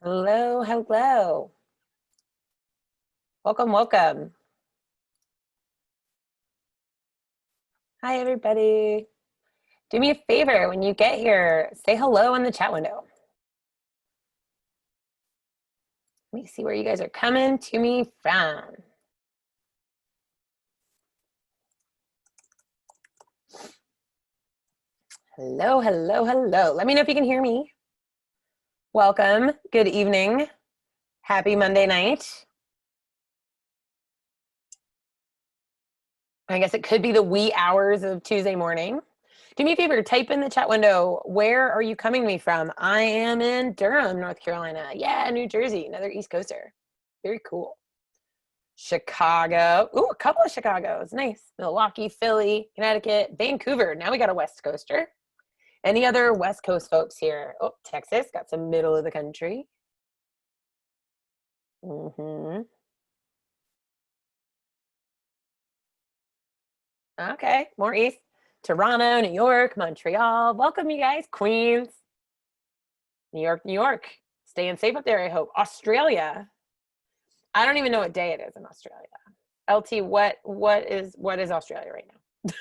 Hello, hello. Welcome, welcome. Hi, everybody. Do me a favor when you get here, say hello in the chat window. Let me see where you guys are coming to me from. Hello, hello, hello. Let me know if you can hear me. Welcome. Good evening. Happy Monday night. I guess it could be the wee hours of Tuesday morning. Do me a favor, type in the chat window, where are you coming to me from? I am in Durham, North Carolina. Yeah, New Jersey, another East Coaster. Very cool. Chicago. Ooh, a couple of Chicagos. Nice. Milwaukee, Philly, Connecticut, Vancouver. Now we got a West Coaster. Any other West Coast folks here? Oh, Texas. Got some middle of the country. Okay, more east. Toronto, New York, Montreal. Welcome, you guys. Queens. New York, New York. Staying safe up there, I hope. Australia. I don't even know what day it is in Australia. LT, what is Australia right now?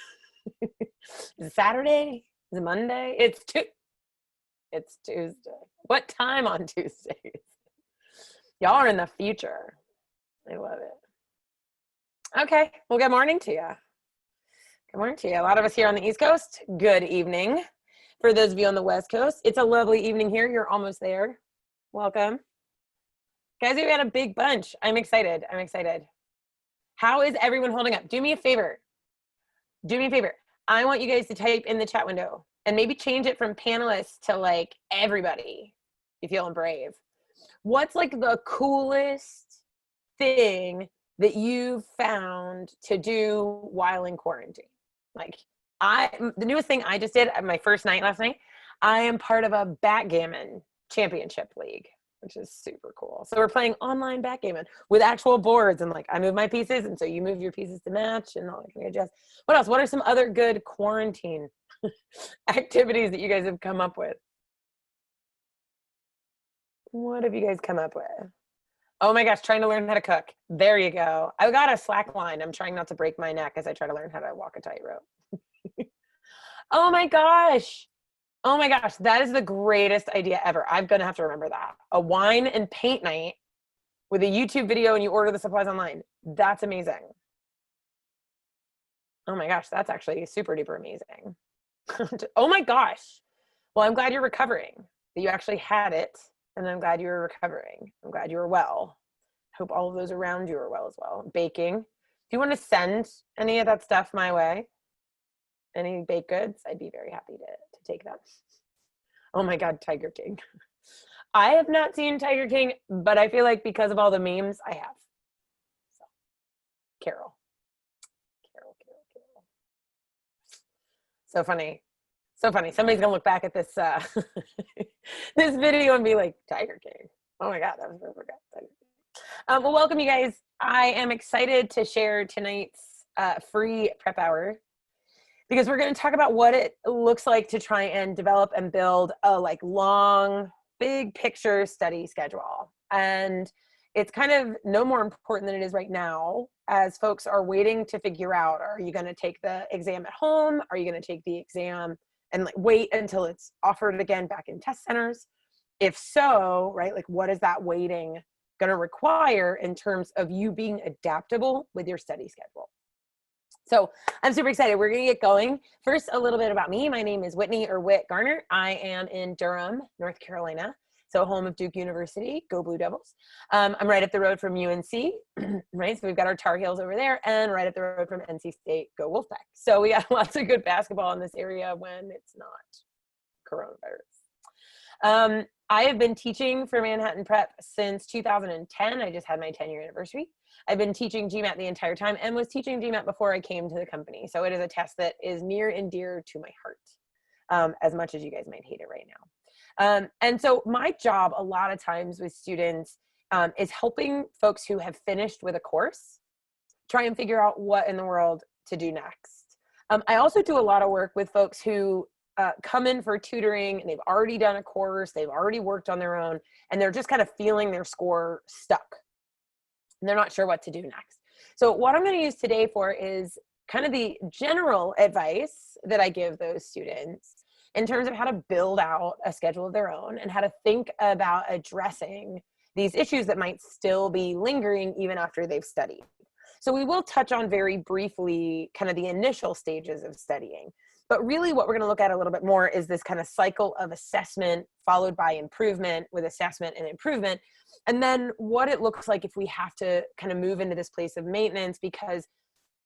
Is it Saturday? Is it Monday? It's Tuesday. What time on Tuesdays? Y'all are in the future. I love it. Okay, well, good morning to you. Good morning to you. A lot of us here on the East Coast, good evening. For those of you on the West Coast, it's a lovely evening here. You're almost there. Welcome. Guys, we had a big bunch. I'm excited. I'm excited. How is everyone holding up? Do me a favor. Do me a favor. I want you guys to type in the chat window and maybe change it from panelists to like everybody. You feeling brave. What's like the coolest thing that you found to do while in quarantine? Like the newest thing I just did at my first night last night, I am part of a backgammon championship league, which is super cool. So we're playing online backgammon with actual boards, and like I move my pieces, and so you move your pieces to match, and all that can adjust. What else? What are some other good quarantine activities that you guys have come up with? What have you guys come up with? Oh my gosh, trying to learn how to cook. There you go. I got a slack line. I'm trying not to break my neck as I try to learn how to walk a tightrope. Oh my gosh. Oh my gosh, that is the greatest idea ever. I'm going to have to remember that. A wine and paint night with a YouTube video and you order the supplies online. That's amazing. Oh my gosh, that's actually super duper amazing. Oh my gosh. Well, I'm glad you're recovering, that you actually had it, and I'm glad you're recovering. I'm glad you were well. Hope all of those around you are well as well. Baking. Do you want to send any of that stuff my way? Any baked goods? I'd be very happy to take them. Oh my God, Tiger King. I have not seen Tiger King, but I feel like because of all the memes, I have. So, Carol. So funny. So funny. Somebody's gonna look back at this this video and be like, Tiger King. Oh my God, that was Tiger King. Well, welcome you guys. I am excited to share tonight's free prep hour because we're going to talk about what it looks like to try and develop and build a like long, big picture study schedule. And it's kind of no more important than it is right now as folks are waiting to figure out, are you going to take the exam at home? Are you going to take the exam and like wait until it's offered again back in test centers? If so, right, like what is that waiting going to require in terms of you being adaptable with your study schedule? So I'm super excited. We're going to get going. First, a little bit about me. My name is Whitney or Whit Garner. I am in Durham, North Carolina, so home of Duke University. Go Blue Devils. I'm right up the road from UNC, right? So we've got our Tar Heels over there, and right up the road from NC State. Go Wolfpack. So we got lots of good basketball in this area when it's not coronavirus. I have been teaching for Manhattan Prep since 2010. I just had my 10-year anniversary. I've been teaching GMAT the entire time and was teaching GMAT before I came to the company. So it is a test that is near and dear to my heart, as much as you guys might hate it right now. And so my job a lot of times with students is helping folks who have finished with a course try and figure out what in the world to do next. I also do a lot of work with folks who come in for tutoring and they've already done a course, they've already worked on their own, and they're just kind of feeling their score stuck. And they're not sure what to do next. So what I'm going to use today for is kind of the general advice that I give those students in terms of how to build out a schedule of their own and how to think about addressing these issues that might still be lingering even after they've studied. So we will touch on very briefly kind of the initial stages of studying, but really what we're going to look at a little bit more is this kind of cycle of assessment followed by improvement with assessment and improvement. And then what it looks like if we have to kind of move into this place of maintenance because,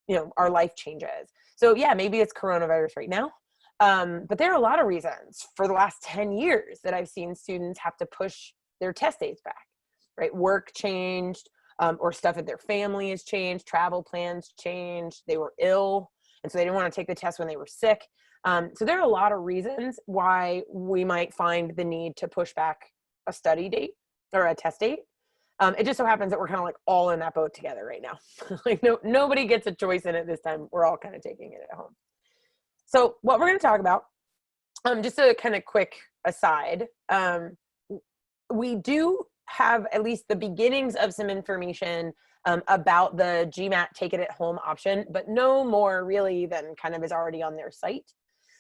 you know, our life changes. So yeah, maybe it's coronavirus right now. But there are a lot of reasons for the last 10 years that I've seen students have to push their test dates back, right? Work changed, or stuff at their family has changed, travel plans changed, they were ill, and so they didn't want to take the test when they were sick. So there are a lot of reasons why we might find the need to push back a study date or a test date. It just so happens that we're kind of like all in that boat together right now. Like nobody gets a choice in it this time. We're all kind of taking it at home. So what we're going to talk about, just a kind of quick aside, we do have at least the beginnings of some information about the GMAT take it at home option, but no more really than kind of is already on their site.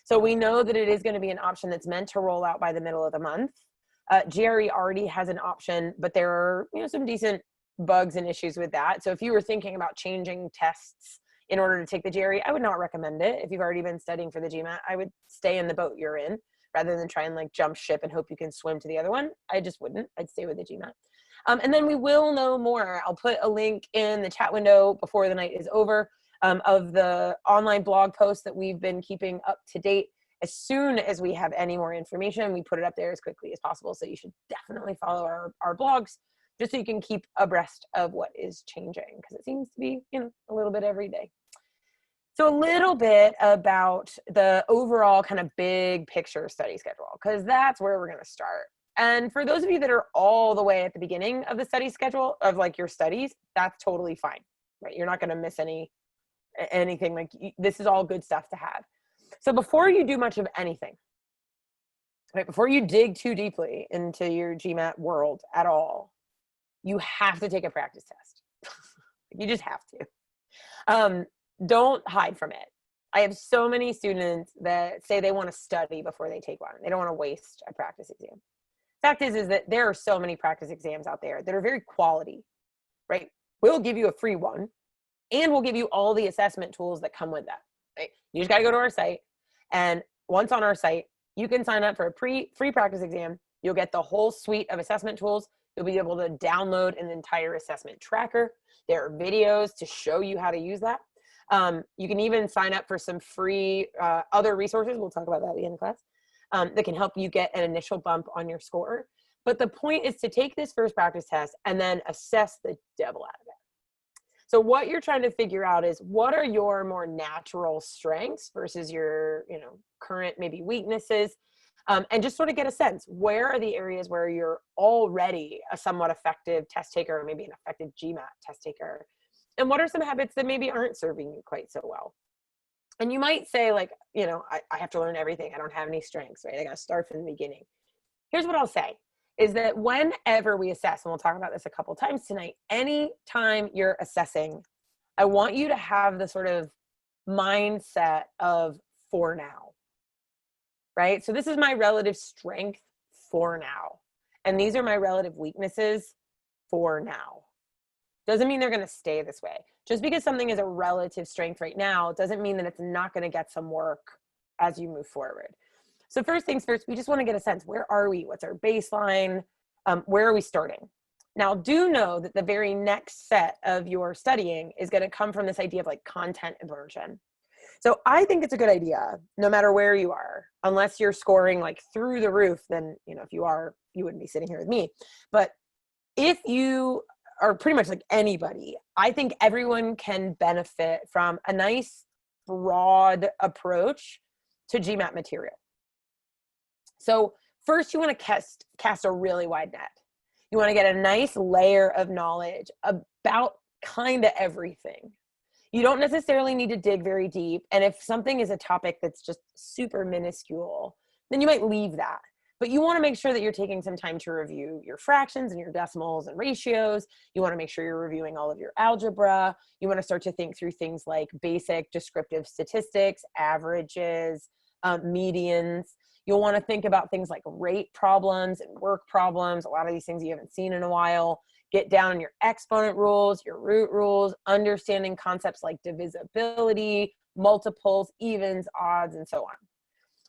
So we know that it is going to be an option that's meant to roll out by the middle of the month. GRE already has an option, but there are, you know, some decent bugs and issues with that. So if you were thinking about changing tests in order to take the GRE, I would not recommend it. If you've already been studying for the GMAT, I would stay in the boat you're in rather than try and like jump ship and hope you can swim to the other one. I just wouldn't. I'd stay with the GMAT. And then we will know more. I'll put a link in the chat window before the night is over of the online blog post that we've been keeping up to date. As soon as we have any more information, we put it up there as quickly as possible. So you should definitely follow our blogs just so you can keep abreast of what is changing, because it seems to be, you know, a little bit every day. So a little bit about the overall kind of big picture study schedule, because that's where we're going to start. And for those of you that are all the way at the beginning of the study schedule of like your studies, that's totally fine, right? You're not going to miss anything. Like this is all good stuff to have. So before you do much of anything, right, before you dig too deeply into your GMAT world at all, you have to take a practice test. You just have to. Don't hide from it. I have so many students that say they want to study before they take one. They don't want to waste a practice exam. Fact is that there are so many practice exams out there that are very quality, right? We'll give you a free one and we'll give you all the assessment tools that come with that, right? You just got to go to our site, and once on our site, you can sign up for a free practice exam. You'll get the whole suite of assessment tools. You'll be able to download an entire assessment tracker. There are videos to show you how to use that. You can even sign up for some free other resources. We'll talk about that at the end of class. That can help you get an initial bump on your score. But the point is to take this first practice test and then assess the devil out of it. So what you're trying to figure out is what are your more natural strengths versus your, you know, current maybe weaknesses, and just sort of get a sense, where are the areas where you're already a somewhat effective test taker or maybe an effective GMAT test taker, and what are some habits that maybe aren't serving you quite so well. And you might say like, you know, I have to learn everything. I don't have any strengths, right? I got to start from the beginning. Here's what I'll say is that whenever we assess, and we'll talk about this a couple times tonight, anytime you're assessing, I want you to have the sort of mindset of for now, right? So this is my relative strength for now. And these are my relative weaknesses for now. Doesn't mean they're going to stay this way. Just because something is a relative strength right now doesn't mean that it's not going to get some work as you move forward. So first things first, we just want to get a sense, where are we? What's our baseline? Where are we starting? Now, do know that the very next set of your studying is going to come from this idea of like content immersion. So I think it's a good idea, no matter where you are, unless you're scoring like through the roof, then, you know, if you are, you wouldn't be sitting here with me. But if you are pretty much like anybody, I think everyone can benefit from a nice broad approach to GMAT material. So first you want to cast a really wide net. You want to get a nice layer of knowledge about kind of everything. You don't necessarily need to dig very deep. And if something is a topic that's just super minuscule, then you might leave that. But you want to make sure that you're taking some time to review your fractions and your decimals and ratios. You want to make sure you're reviewing all of your algebra. You want to start to think through things like basic descriptive statistics, averages, medians. You'll want to think about things like rate problems and work problems, a lot of these things you haven't seen in a while. Get down on your exponent rules, your root rules, understanding concepts like divisibility, multiples, evens, odds, and so on.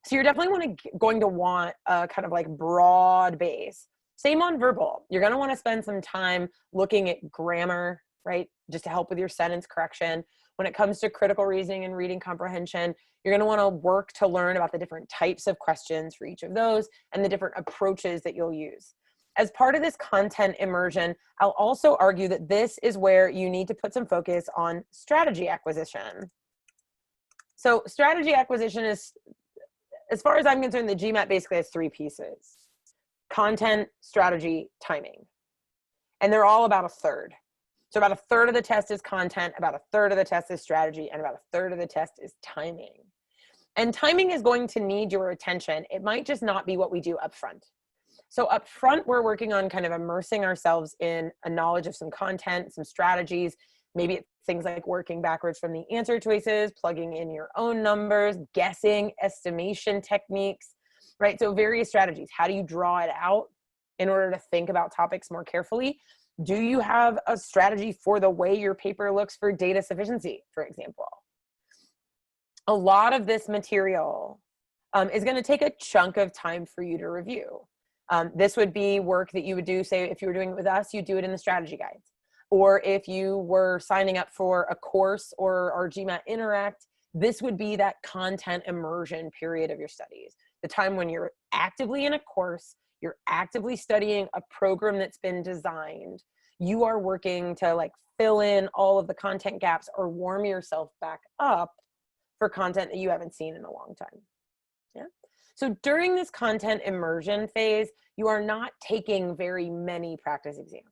So you're definitely going to want a kind of like broad base. Same on verbal. You're going to want to spend some time looking at grammar, right? Just to help with your sentence correction. When it comes to critical reasoning and reading comprehension, you're going to want to work to learn about the different types of questions for each of those and the different approaches that you'll use. As part of this content immersion, I'll also argue that this is where you need to put some focus on strategy acquisition. So strategy acquisition is, as far as I'm concerned, the GMAT basically has three pieces: content, strategy, timing. And they're all about a third. So about a third of the test is content, about a third of the test is strategy, and about a third of the test is timing. And timing is going to need your attention. It might just not be what we do up front. So up front, we're working on kind of immersing ourselves in a knowledge of some content, some strategies. Maybe it's things like working backwards from the answer choices, plugging in your own numbers, guessing, estimation techniques, right? So various strategies. How do you draw it out in order to think about topics more carefully? Do you have a strategy for the way your paper looks for data sufficiency, for example? A lot of this material is going to take a chunk of time for you to review. This would be work that you would do, say, if you were doing it with us, you do it in the strategy guides. Or if you were signing up for a course or our GMAT Interact, this would be that content immersion period of your studies. The time when you're actively in a course, you're actively studying a program that's been designed. You are working to like fill in all of the content gaps or warm yourself back up for content that you haven't seen in a long time. Yeah. So during this content immersion phase, you are not taking very many practice exams.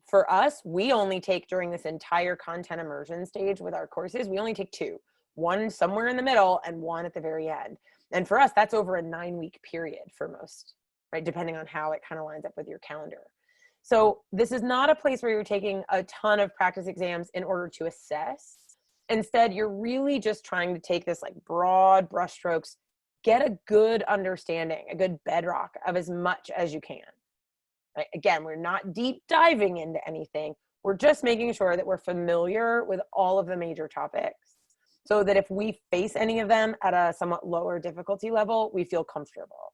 For us, we only take, during this entire content immersion stage with our courses, we only take two. One somewhere in the middle and one at the very end. And for us, that's over a 9-week period for most, right? Depending on how it kind of lines up with your calendar. So this is not a place where you're taking a ton of practice exams in order to assess. Instead, you're really just trying to take this like broad brushstrokes, get a good understanding, a good bedrock of as much as you can. Right? Again, we're not deep diving into anything. We're just making sure that we're familiar with all of the major topics so that if we face any of them at a somewhat lower difficulty level, we feel comfortable.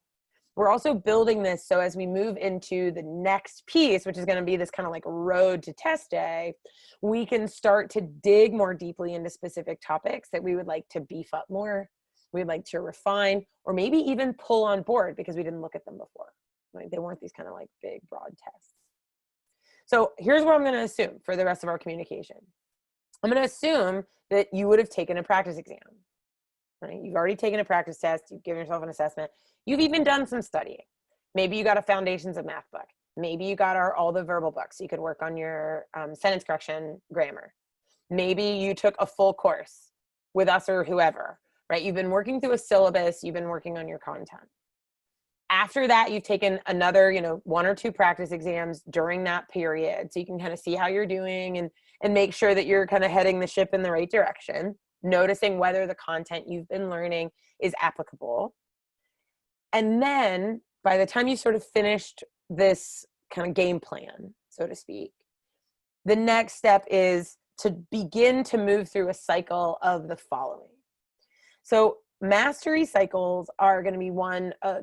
We're also building this so as we move into the next piece, which is going to be this kind of like road to test day, we can start to dig more deeply into specific topics that we would like to beef up more, we'd like to refine, or maybe even pull on board because we didn't look at them before. Right? They weren't these kind of like big, broad tests. So here's what I'm going to assume for the rest of our communication. I'm going to assume that you would have taken a practice exam. Right? You've already taken a practice test. You've given yourself an assessment. You've even done some studying. Maybe you got a Foundations of Math book. Maybe you got all the verbal books. So you could work on your sentence correction grammar. Maybe you took a full course with us or whoever, right? You've been working through a syllabus. You've been working on your content. After that, you've taken another, 1 or 2 practice exams during that period. So you can kind of see how you're doing and make sure that you're kind of heading the ship in the right direction, noticing whether the content you've been learning is applicable. And then by the time you sort of finished this kind of game plan, so to speak, the next step is to begin to move through a cycle of the following. So mastery cycles are going to be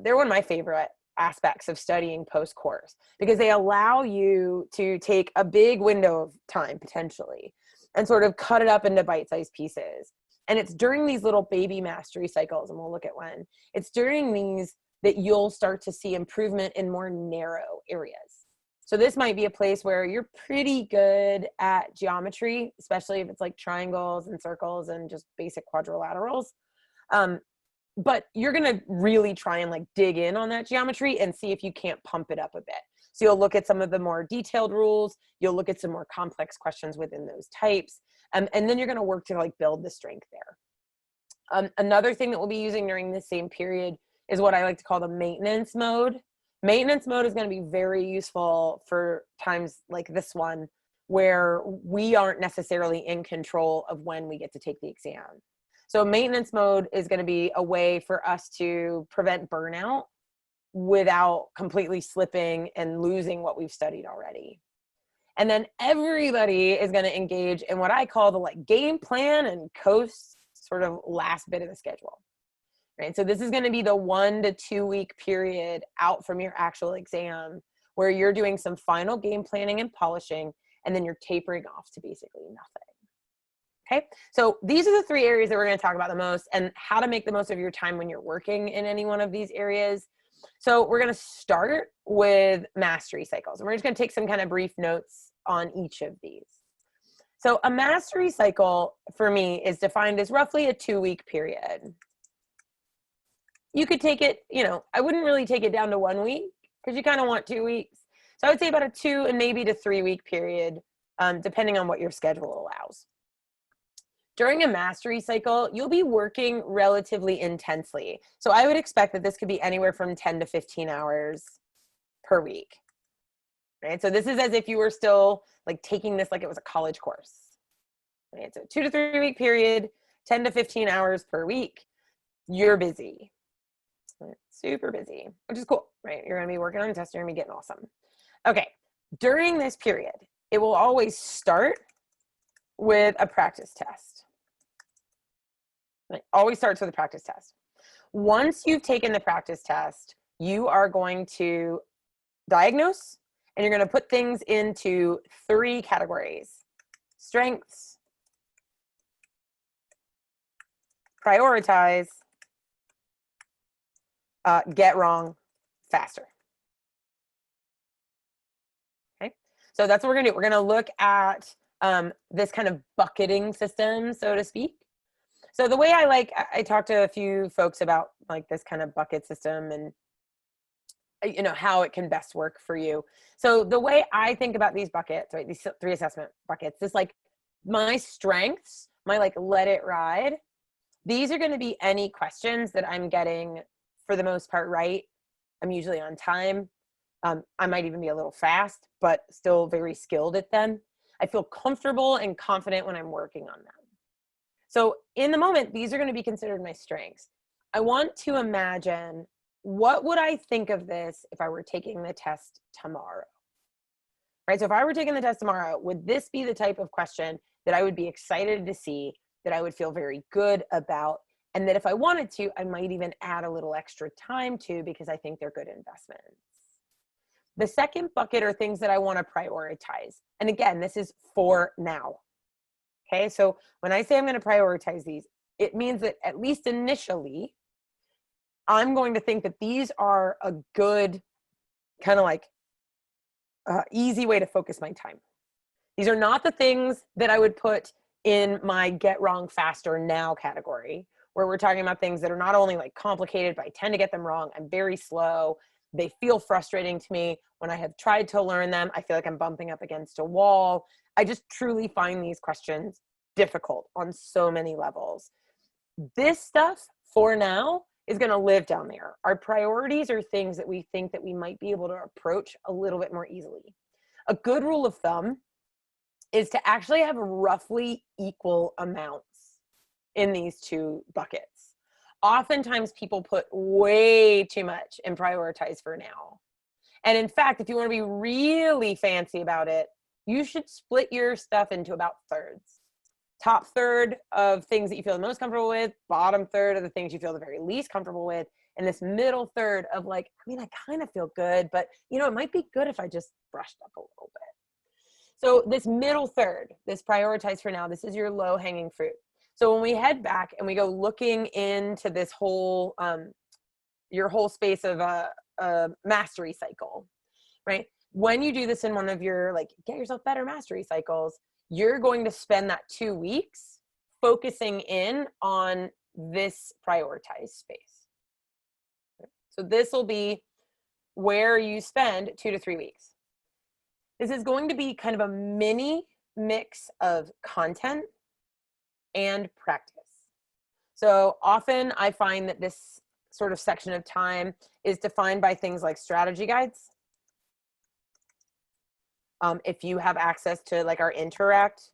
they're one of my favorite aspects of studying post-course because they allow you to take a big window of time potentially and sort of cut it up into bite-sized pieces. And it's during these little baby mastery cycles, and we'll look at when, it's during these that you'll start to see improvement in more narrow areas. So this might be a place where you're pretty good at geometry, especially if it's like triangles and circles and just basic quadrilaterals. But you're going to really try and like dig in on that geometry and see if you can't pump it up a bit. So you'll look at some of the more detailed rules. You'll look at some more complex questions within those types. And then you're going to work to like build the strength there. Another thing that we'll be using during this same period is what I like to call the maintenance mode. Maintenance mode is going to be very useful for times like this one where we aren't necessarily in control of when we get to take the exam. So maintenance mode is going to be a way for us to prevent burnout without completely slipping and losing what we've studied already. And then everybody is going to engage in what I call the like game plan and coast sort of last bit of the schedule. Right? So this is going to be the 1 to 2 week period out from your actual exam where you're doing some final game planning and polishing, and then you're tapering off to basically nothing. Okay, so these are the 3 areas that we're going to talk about the most and how to make the most of your time when you're working in any one of these areas. So we're going to start with mastery cycles, and we're just going to take some kind of brief notes on each of these. So a mastery cycle for me is defined as roughly a 2 week period. You could take it, you know, I wouldn't really take it down to 1 week because you kind of want 2 weeks. So I would say about a 2 and maybe to 3 week period, depending on what your schedule allows. During a mastery cycle, you'll be working relatively intensely. So I would expect that this could be anywhere from 10 to 15 hours per week, right? So this is as if you were still like taking this like it was a college course, right? So 2 to 3 week period, 10 to 15 hours per week, you're busy, right? Super busy, which is cool, right? You're gonna be working on a test, you're gonna be getting awesome. Okay, during this period, it will always start with a practice test. It always starts with a practice test. Once you've taken the practice test, you are going to diagnose, and you're going to put things into 3 categories: strengths, prioritize, get wrong faster. Okay, so that's what we're going to do. We're going to look at this kind of bucketing system, so to speak. So the way I talked to a few folks about like this kind of bucket system and, you know, how it can best work for you. So the way I think about these buckets, right, these 3 assessment buckets, is like my strengths, my like let it ride. These are going to be any questions that I'm getting for the most part right. I'm usually on time. I might even be a little fast, but still very skilled at them. I feel comfortable and confident when I'm working on them. So in the moment, these are going to be considered my strengths. I want to imagine, what would I think of this if I were taking the test tomorrow? Right? So if I were taking the test tomorrow, would this be the type of question that I would be excited to see, that I would feel very good about, and that if I wanted to, I might even add a little extra time to because I think they're good investments? The second bucket are things that I want to prioritize. And again, this is for now. Okay, so when I say I'm going to prioritize these, it means that at least initially, I'm going to think that these are a good kind of like easy way to focus my time. These are not the things that I would put in my get wrong faster now category, where we're talking about things that are not only like complicated, but I tend to get them wrong. I'm very slow. They feel frustrating to me. When I have tried to learn them, I feel like I'm bumping up against a wall. I just truly find these questions difficult on so many levels. This stuff for now is going to live down there. Our priorities are things that we think that we might be able to approach a little bit more easily. A good rule of thumb is to actually have roughly equal amounts in these 2 buckets. Oftentimes people put way too much in prioritize for now. And in fact, if you want to be really fancy about it, you should split your stuff into about thirds. Top third of things that you feel the most comfortable with, bottom third of the things you feel the very least comfortable with, and this middle third of like, I mean, I kind of feel good, but you know, it might be good if I just brushed up a little bit. So this middle third, this prioritize for now, this is your low hanging fruit. So when we head back and we go looking into this whole, your whole space of a mastery cycle, right? When you do this in one of your like get yourself better mastery cycles, you're going to spend that 2 weeks focusing in on this prioritized space. So this will be where you spend 2 to 3 weeks. This is going to be kind of a mini mix of content and practice. So often I find that this sort of section of time is defined by things like strategy guides. If you have access to like our Interact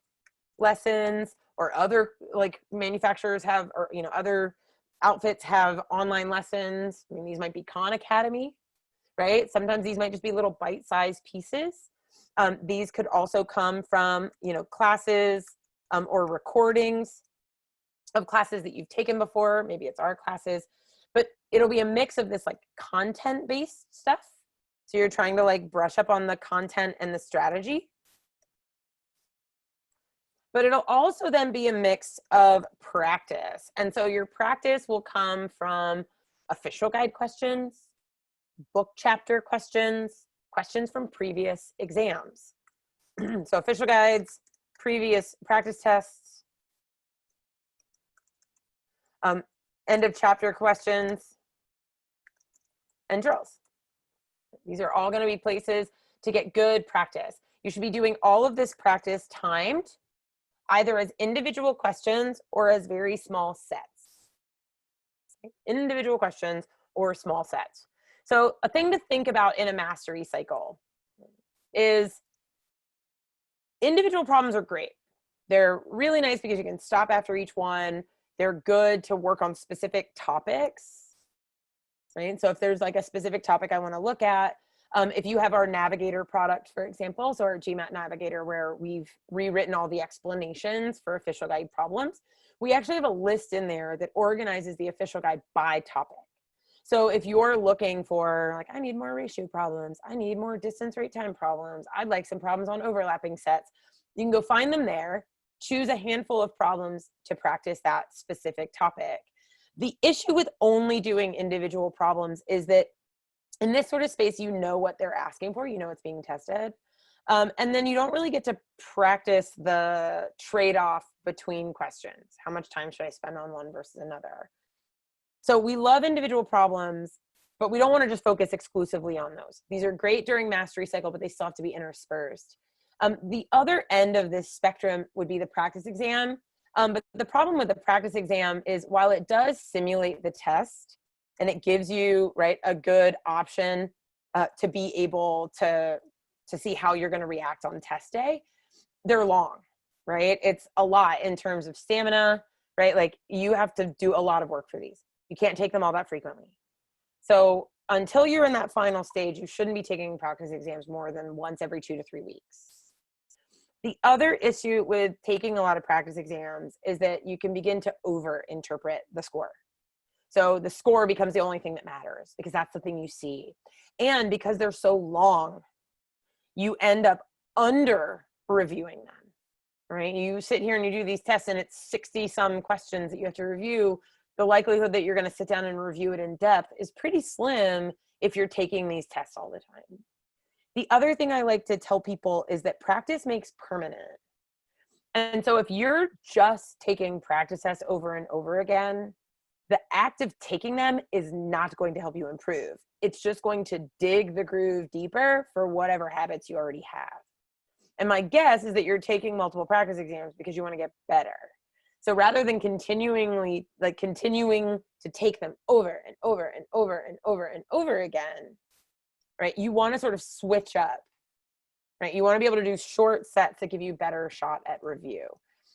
lessons, or other like manufacturers have, or other outfits have online lessons. I mean, these might be Khan Academy, right? Sometimes these might just be little bite-sized pieces. These could also come from classes or recordings of classes that you've taken before. Maybe it's our classes, but it'll be a mix of this like content-based stuff. So you're trying to like brush up on the content and the strategy. But it'll also then be a mix of practice. And so your practice will come from official guide questions, book chapter questions, questions from previous exams. So official guides, previous practice tests, end of chapter questions, and drills. These are all going to be places to get good practice. You should be doing all of this practice timed, either as individual questions or as very small sets. Individual questions or small sets. So a thing to think about in a mastery cycle is individual problems are great. They're really nice because you can stop after each one. They're good to work on specific topics, right? So if there's like a specific topic I want to look at, if you have our Navigator product, for example, so our GMAT Navigator, where we've rewritten all the explanations for official guide problems, we actually have a list in there that organizes the official guide by topic. So if you're looking for, like, I need more ratio problems, I need more distance rate time problems, I'd like some problems on overlapping sets, you can go find them there, choose a handful of problems to practice that specific topic. The issue with only doing individual problems is that in this sort of space, you know what they're asking for, you know it's being tested. And then you don't really get to practice the trade-off between questions. How much time should I spend on one versus another? So we love individual problems, but we don't want to just focus exclusively on those. These are great during mastery cycle, but they still have to be interspersed. The other end of this spectrum would be the practice exam. But the problem with the practice exam is while it does simulate the test, and it gives you, right, a good option to be able to see how you're going to react on test day, they're long, right? It's a lot in terms of stamina, right? Like you have to do a lot of work for these. You can't take them all that frequently. So until you're in that final stage, you shouldn't be taking practice exams more than once every 2 to 3 weeks. The other issue with taking a lot of practice exams is that you can begin to over-interpret the score. So the score becomes the only thing that matters because that's the thing you see. And because they're so long, you end up under reviewing them, right? You sit here and you do these tests and it's 60 some questions that you have to review. The likelihood that you're going to sit down and review it in depth is pretty slim if you're taking these tests all the time. The other thing I like to tell people is that practice makes permanent. And so if you're just taking practice tests over and over again, the act of taking them is not going to help you improve. It's just going to dig the groove deeper for whatever habits you already have. And my guess is that you're taking multiple practice exams because you want to get better. So rather than continuing to take them over and over and over and over and over again, right? You want to sort of switch up, right? You want to be able to do short sets that give you better shot at review.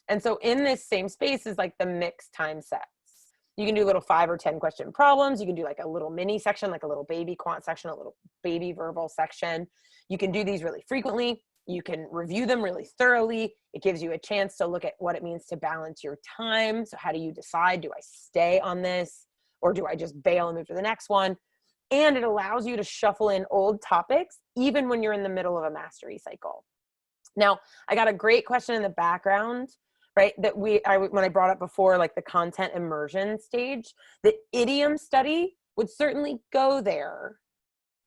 And so in this same space is like the mixed time sets. You can do little 5 or 10 question problems. You can do like a little mini section, like a little baby quant section, a little baby verbal section. You can do these really frequently. You can review them really thoroughly. It gives you a chance to look at what it means to balance your time. So how do you decide, do I stay on this or do I just bail and move to the next one? And it allows you to shuffle in old topics even when you're in the middle of a mastery cycle. Now, I got a great question in the background, right, that when I brought up before, like the content immersion stage, the idiom study would certainly go there,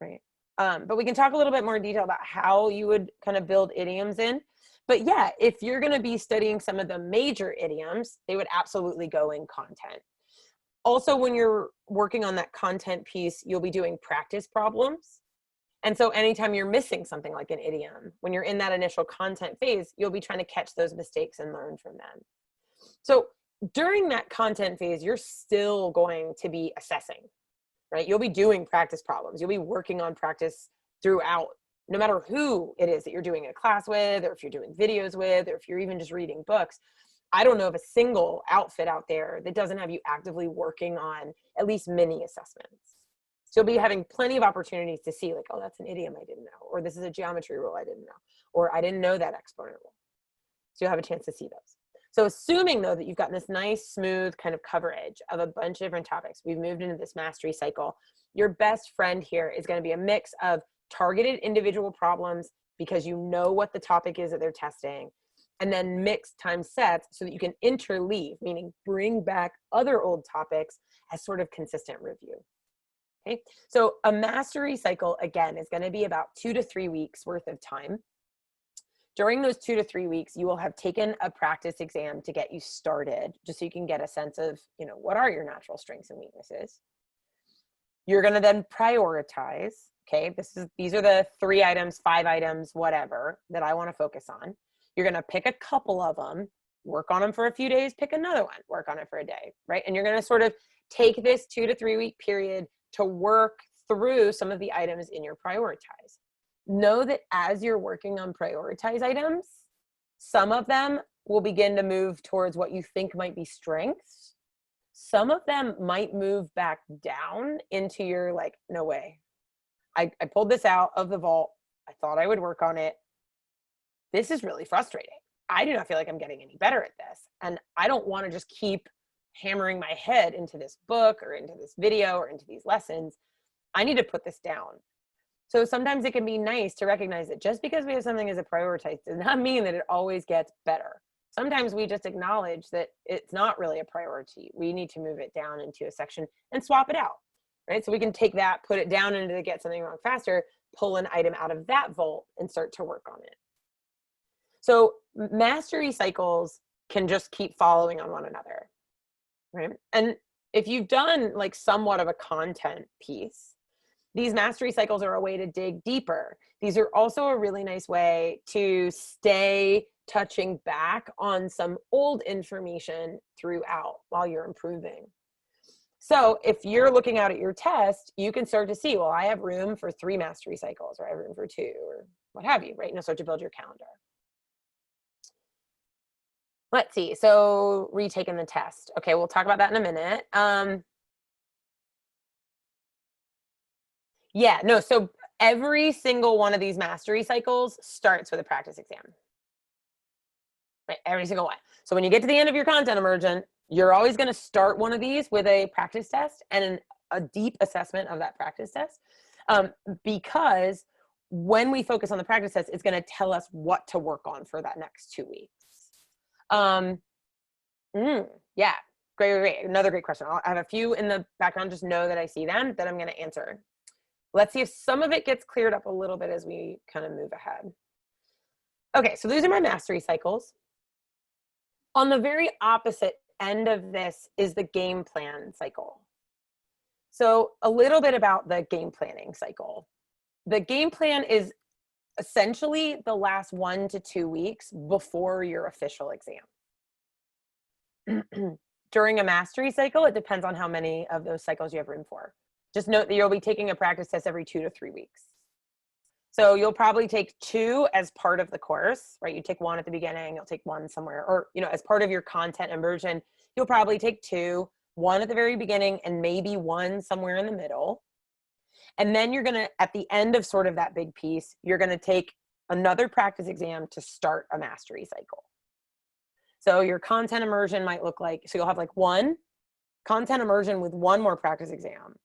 right? But we can talk a little bit more in detail about how you would kind of build idioms in. But yeah, if you're going to be studying some of the major idioms, they would absolutely go in content. Also, when you're working on that content piece, you'll be doing practice problems. And so anytime you're missing something like an idiom, when you're in that initial content phase, you'll be trying to catch those mistakes and learn from them. So during that content phase, you're still going to be assessing, right? You'll be doing practice problems. You'll be working on practice throughout, no matter who it is that you're doing a class with, or if you're doing videos with, or if you're even just reading books. I don't know of a single outfit out there that doesn't have you actively working on at least mini assessments. So you'll be having plenty of opportunities to see like, oh, that's an idiom I didn't know, or this is a geometry rule I didn't know, or I didn't know that exponent rule. So you'll have a chance to see those. So assuming though that you've gotten this nice, smooth kind of coverage of a bunch of different topics, we've moved into this mastery cycle, your best friend here is going to be a mix of targeted individual problems because you know what the topic is that they're testing, and then mixed time sets so that you can interleave, meaning bring back other old topics as sort of consistent review. Okay, so a mastery cycle, again, is going to be about 2 to 3 weeks worth of time. During those 2 to 3 weeks, you will have taken a practice exam to get you started, just so you can get a sense of, you know, what are your natural strengths and weaknesses. You're going to then prioritize. Okay, these are the 3 items, 5 items, whatever, that I want to focus on. You're going to pick a couple of them, work on them for a few days, pick another one, work on it for a day, right? And you're going to sort of take this 2 to 3 week period to work through some of the items in your prioritize. Know that as you're working on prioritize items, some of them will begin to move towards what you think might be strengths. Some of them might move back down into your like, no way. I pulled this out of the vault. I thought I would work on it. This is really frustrating. I do not feel like I'm getting any better at this. And I don't want to just keep hammering my head into this book or into this video or into these lessons. I need to put this down. So sometimes it can be nice to recognize that just because we have something as a prioritize does not mean that it always gets better. Sometimes we just acknowledge that it's not really a priority. We need to move it down into a section and swap it out, right? So we can take that, put it down into the get something wrong faster, pull an item out of that vault and start to work on it. So mastery cycles can just keep following on one another, right? And if you've done like somewhat of a content piece, these mastery cycles are a way to dig deeper. These are also a really nice way to stay touching back on some old information throughout while you're improving. So if you're looking out at your test, you can start to see, well, I have room for 3 mastery cycles, or I have room for 2, or what have you, right? And start to build your calendar. Let's see, so retaking the test. Okay, we'll talk about that in a minute. Yeah, no, so every single one of these mastery cycles starts with a practice exam. Right, every single one. So when you get to the end of your content immersion, you're always going to start one of these with a practice test and a deep assessment of that practice test. Because when we focus on the practice test, it's going to tell us what to work on for that next 2 weeks. Yeah, great. Another great question. I have a few in the background. Just know that I see them, that I'm going to answer. Let's see if some of it gets cleared up a little bit as we kind of move ahead. Okay, so these are my mastery cycles. On the very opposite end of this is the game plan cycle. So a little bit about the game planning cycle. The game plan is essentially the last 1 to 2 weeks before your official exam. During a mastery cycle, it depends on how many of those cycles you have room for. Just note that you'll be taking a practice test every 2 to 3 weeks. So you'll probably take 2 as part of the course, right? You take 1 at the beginning, you'll take 1 somewhere, or, you know, as part of your content immersion, you'll probably take 2, 1 at the very beginning and maybe 1 somewhere in the middle. And then you're gonna, at the end of sort of that big piece, you're gonna take another practice exam to start a mastery cycle. So your content immersion might look like, so you'll have like 1 content immersion with 1 more practice exam.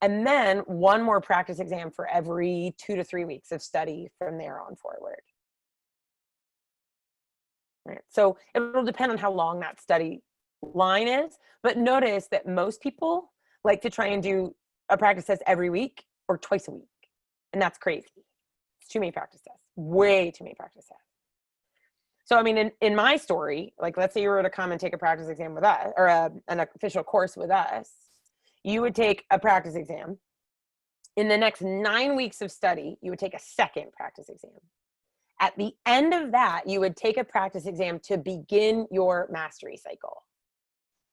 And then 1 more practice exam for every 2 to 3 weeks of study from there on forward. Right. So it'll depend on how long that study line is, but notice that most people like to try and do a practice test every week or twice a week. And that's crazy. It's too many practice tests, way too many practice tests. So, I mean, in my story, like let's say you were to come and take a practice exam with us, or an official course with us, you would take a practice exam. In the next 9 weeks of study, you would take a second practice exam. At the end of that, you would take a practice exam to begin your mastery cycle,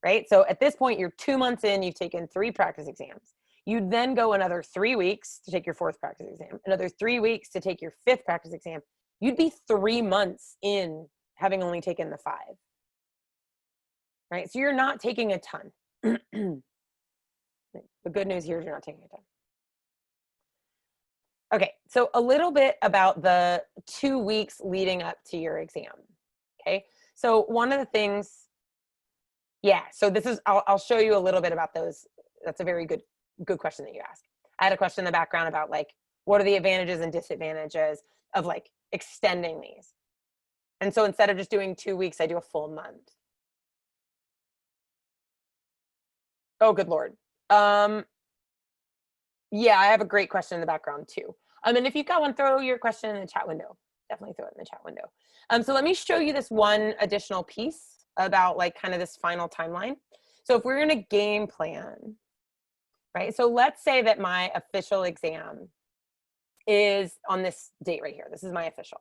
right? So at this point, you're 2 months in, you've taken 3 practice exams. You then go another 3 weeks to take your 4th practice exam, another 3 weeks to take your 5th practice exam. You'd be 3 months in having only taken the 5, right? So you're not taking a ton. The good news here is you're not taking a ton. Okay, so a little bit about the 2 weeks leading up to your exam, okay? So one of the things, yeah, so this is, I'll show you a little bit about those. That's a very good question that you asked. I had a question in the background about like, what are the advantages and disadvantages of like extending these? And so instead of just doing 2 weeks, I do a full month. Oh, good Lord. Yeah, I have a great question in the background too. And if you've got one, throw your question in the chat window. Definitely throw it in the chat window. So let me show you this one additional piece about like kind of this final timeline. So if we're in a game plan, right? So let's say that my official exam is on this date right here. This is my official.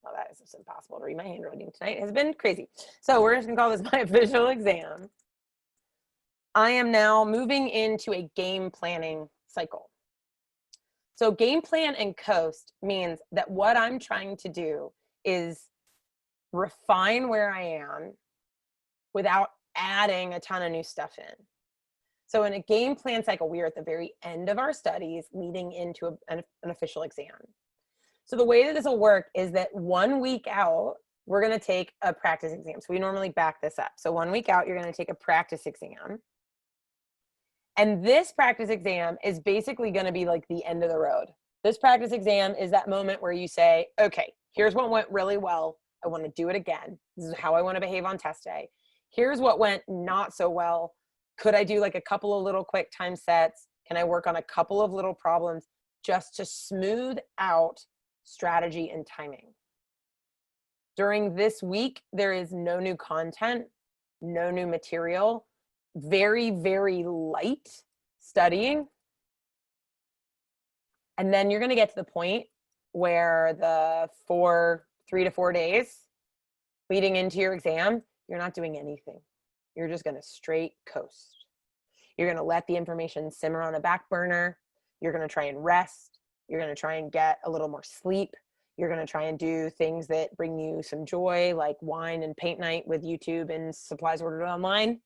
Oh, that is just impossible to read. My handwriting tonight has been crazy. So we're just gonna call this my official exam. I am now moving into a game planning cycle. So game plan and coast means that what I'm trying to do is refine where I am without adding a ton of new stuff in. So in a game plan cycle, we are at the very end of our studies leading into an official exam. So the way that this will work is that 1 week out, we're gonna take a practice exam. So we normally back this up. So 1 week out, you're gonna take a practice exam. And this practice exam is basically going to be like the end of the road. This practice exam is that moment where you say, okay, here's what went really well. I want to do it again. This is how I want to behave on test day. Here's what went not so well. Could I do like a couple of little quick time sets? Can I work on a couple of little problems just to smooth out strategy and timing? During this week, there is no new content, no new material. Very, very light studying. And then you're going to get to the point where the 3 to 4 days leading into your exam, you're not doing anything. You're just going to straight coast. You're going to let the information simmer on a back burner. You're going to try and rest. You're going to try and get a little more sleep. You're going to try and do things that bring you some joy, like wine and paint night with YouTube and supplies ordered online.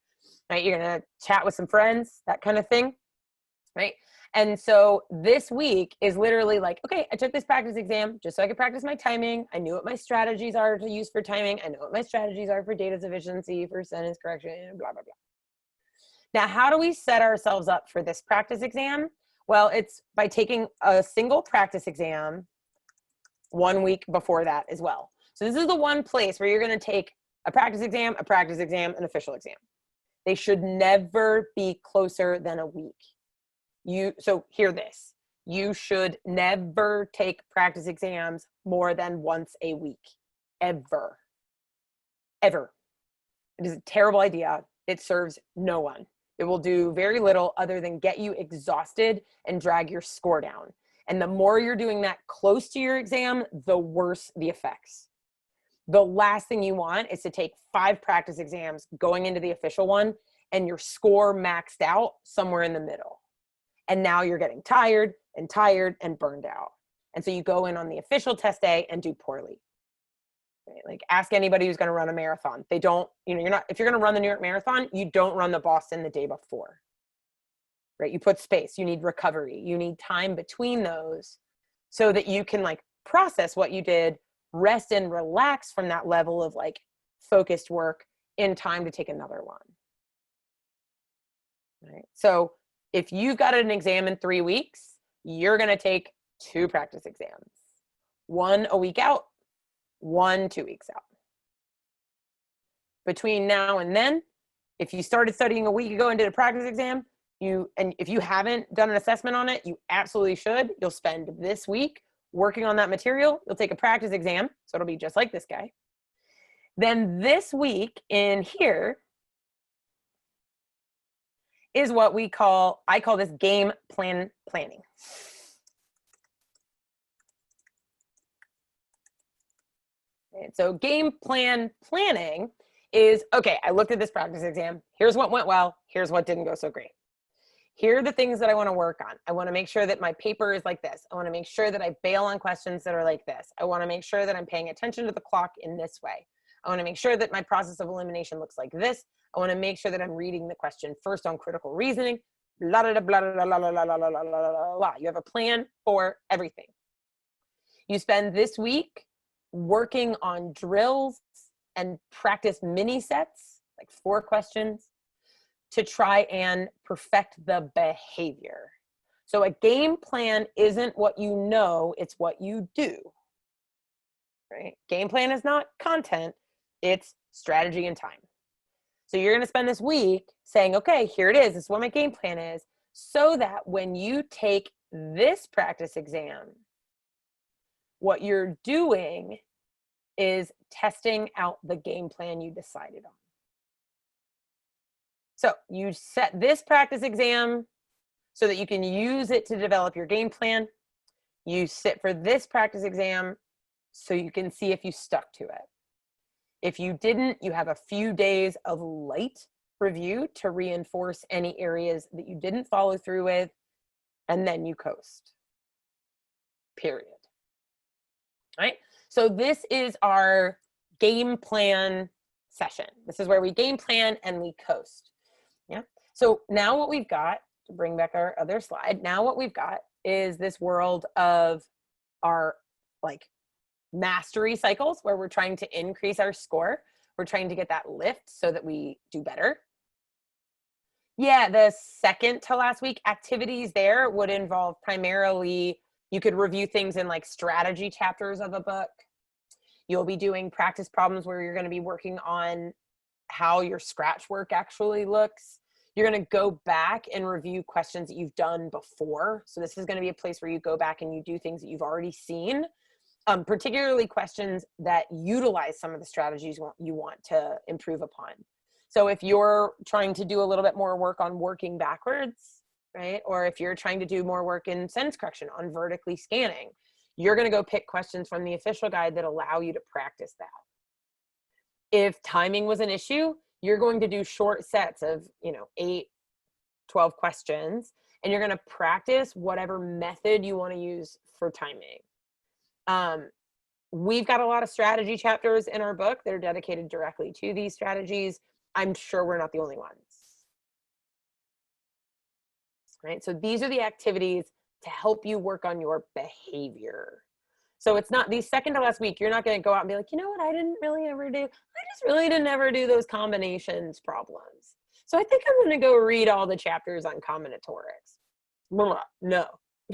Right? You're going to chat with some friends, that kind of thing, right? And so this week is literally like, okay, I took this practice exam just so I could practice my timing. I knew what my strategies are to use for timing. I know what my strategies are for data sufficiency, for sentence correction, blah, blah, blah. Now, how do we set ourselves up for this practice exam? Well, it's by taking a single practice exam 1 week before that as well. So this is the one place where you're going to take a practice exam, an official exam. They should never be closer than a week. So hear this. You should never take practice exams more than once a week, ever. Ever. It is a terrible idea. It serves no one. It will do very little other than get you exhausted and drag your score down. And the more you're doing that close to your exam, the worse the effects. The last thing you want is to take 5 practice exams going into the official one and your score maxed out somewhere in the middle. And now you're getting tired and burned out. And so you go in on the official test day and do poorly. Right? Like ask anybody who's going to run a marathon. They don't, if you're going to run the New York Marathon, you don't run the Boston the day before. Right? You put space, you need recovery, you need time between those so that you can like process what you did, rest and relax from that level of like focused work in time to take another one. Right? So if you've got an exam in 3 weeks, you're going to take 2 practice exams, 1 a week out, 1 2 weeks out. Between now and then, if you started studying a week ago and did a practice exam, and if you haven't done an assessment on it, you absolutely should. You'll spend this week working on that material. You'll take a practice exam, so it'll be just like this guy. Then this week in here is what I call this game plan planning. Right? So game plan planning is, okay, I looked at this practice exam. Here's what went well. Here's what didn't go so great. Here are the things that I want to work on. I want to make sure that my paper is like this. I want to make sure that I bail on questions that are like this. I want to make sure that I'm paying attention to the clock in this way. I want to make sure that my process of elimination looks like this. I want to make sure that I'm reading the question first on critical reasoning. Blah, blah, blah, blah, blah, blah, blah, blah, blah, blah, blah. You have a plan for everything. You spend this week working on drills and practice mini sets, like 4 questions, to try and perfect the behavior. So a game plan isn't what you know, it's what you do, right? Game plan is not content, it's strategy and time. So you're gonna spend this week saying, okay, here it is, this is what my game plan is, so that when you take this practice exam, what you're doing is testing out the game plan you decided on. So you set this practice exam so that you can use it to develop your game plan. You sit for this practice exam so you can see if you stuck to it. If you didn't, you have a few days of light review to reinforce any areas that you didn't follow through with, and then you coast. Period. All right? So this is our game plan session. This is where we game plan and we coast. Yeah. So now what we've got, to bring back our other slide, now what we've got is this world of our like mastery cycles where we're trying to increase our score. We're trying to get that lift so that we do better. Yeah, the second to last week activities there would involve primarily, you could review things in like strategy chapters of a book. You'll be doing practice problems where you're going to be working on how your scratch work actually looks. You're going to go back and review questions that you've done before. So this is going to be a place where you go back and you do things that you've already seen, particularly questions that utilize some of the strategies you want to improve upon. So if you're trying to do a little bit more work on working backwards, right? Or if you're trying to do more work in sentence correction on vertically scanning, you're going to go pick questions from the official guide that allow you to practice that. If timing was an issue, you're going to do short sets of, 8, 12 questions, and you're going to practice whatever method you want to use for timing. We've got a lot of strategy chapters in our book that are dedicated directly to these strategies. I'm sure we're not the only ones. Right? So these are the activities to help you work on your behavior. So it's not the second to last week, you're not going to go out and be like, you know what, I didn't really ever do, I just really didn't ever do those combinations problems. So I think I'm going to go read all the chapters on combinatorics. No,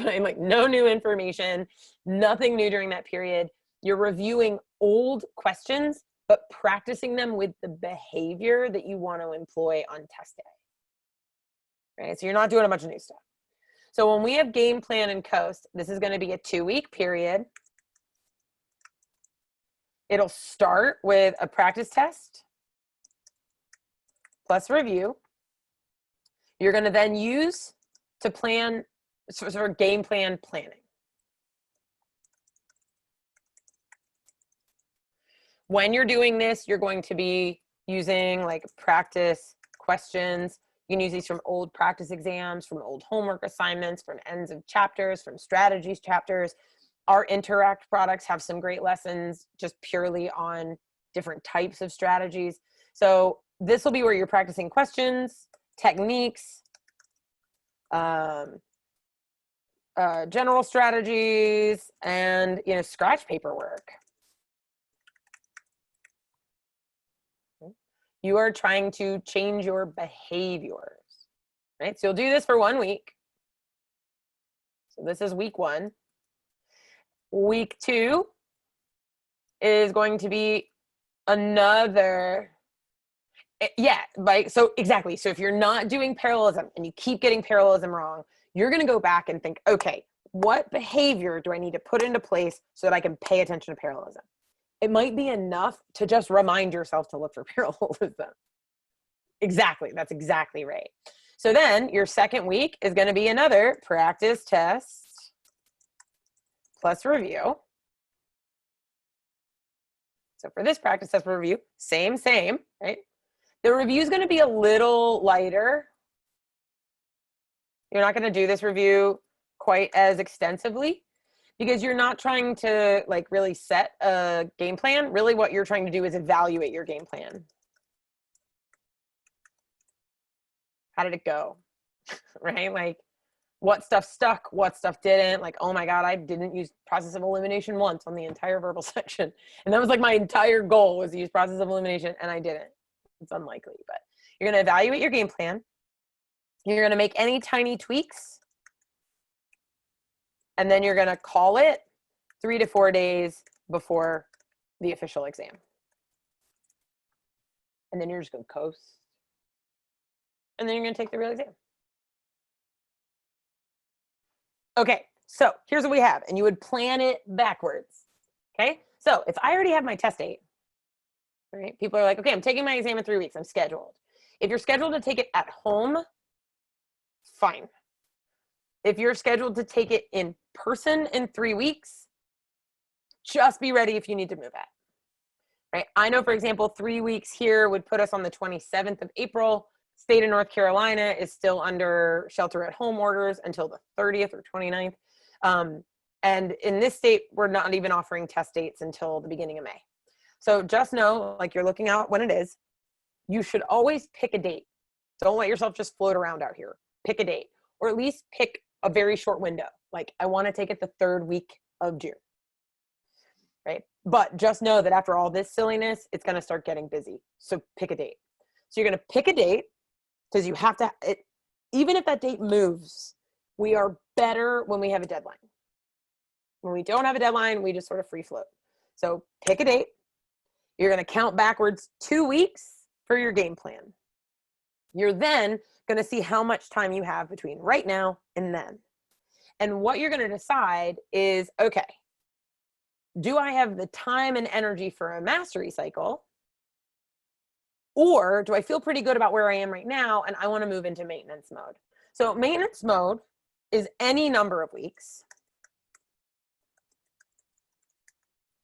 I'm like, no new information, nothing new during that period. You're reviewing old questions, but practicing them with the behavior that you want to employ on test day. Right? So you're not doing a bunch of new stuff. So when we have game plan and coast, this is going to be a 2-week period. It'll start with a practice test plus review. You're going to then use to plan sort of game plan planning. When you're doing this, you're going to be using like practice questions. You can use these from old practice exams, from old homework assignments, from ends of chapters, from strategies chapters. Our Interact products have some great lessons just purely on different types of strategies. So this will be where you're practicing questions, techniques, general strategies, and scratch paperwork. You are trying to change your behaviors, right? So you'll do this for 1 week. So this is week 1. Week 2 is going to be another, so exactly. So if you're not doing parallelism and you keep getting parallelism wrong, you're going to go back and think, okay, what behavior do I need to put into place so that I can pay attention to parallelism? It might be enough to just remind yourself to look for parallelism. Exactly. That's exactly right. So then your second week is going to be another practice test plus review. So for this practice test review, same, right? The review is going to be a little lighter. You're not going to do this review quite as extensively because you're not trying to like really set a game plan. Really what you're trying to do is evaluate your game plan. How did it go? Right? Like what stuff stuck, what stuff didn't. Like, oh my God, I didn't use process of elimination once on the entire verbal section. And that was like my entire goal was to use process of elimination and I didn't. It's unlikely, but you're going to evaluate your game plan. You're going to make any tiny tweaks. And then you're going to call it 3 to 4 days before the official exam. And then you're just going to coast. And then you're going to take the real exam. Okay, so here's what we have. And you would plan it backwards. Okay, so if I already have my test date, right? People are like, okay, I'm taking my exam in 3 weeks. I'm scheduled. If you're scheduled to take it at home, fine. If you're scheduled to take it in person in 3 weeks, just be ready if you need to move it. Right? I know, for example, 3 weeks here would put us on the 27th of April. State of North Carolina is still under shelter at home orders until the 30th or 29th. And in this state, we're not even offering test dates until the beginning of May. So just know, like you're looking out when it is, you should always pick a date. Don't let yourself just float around out here. Pick a date, or at least pick a very short window. Like I want to take it the 3rd week of June, right? But just know that after all this silliness, it's going to start getting busy. So pick a date. So you're going to pick a date because you have to, even if that date moves, we are better when we have a deadline. When we don't have a deadline, we just sort of free float. So pick a date. You're going to count backwards 2 weeks for your game plan. You're then going to see how much time you have between right now and then. And what you're going to decide is, okay, do I have the time and energy for a mastery cycle? Or do I feel pretty good about where I am right now and I want to move into maintenance mode? So maintenance mode is any number of weeks,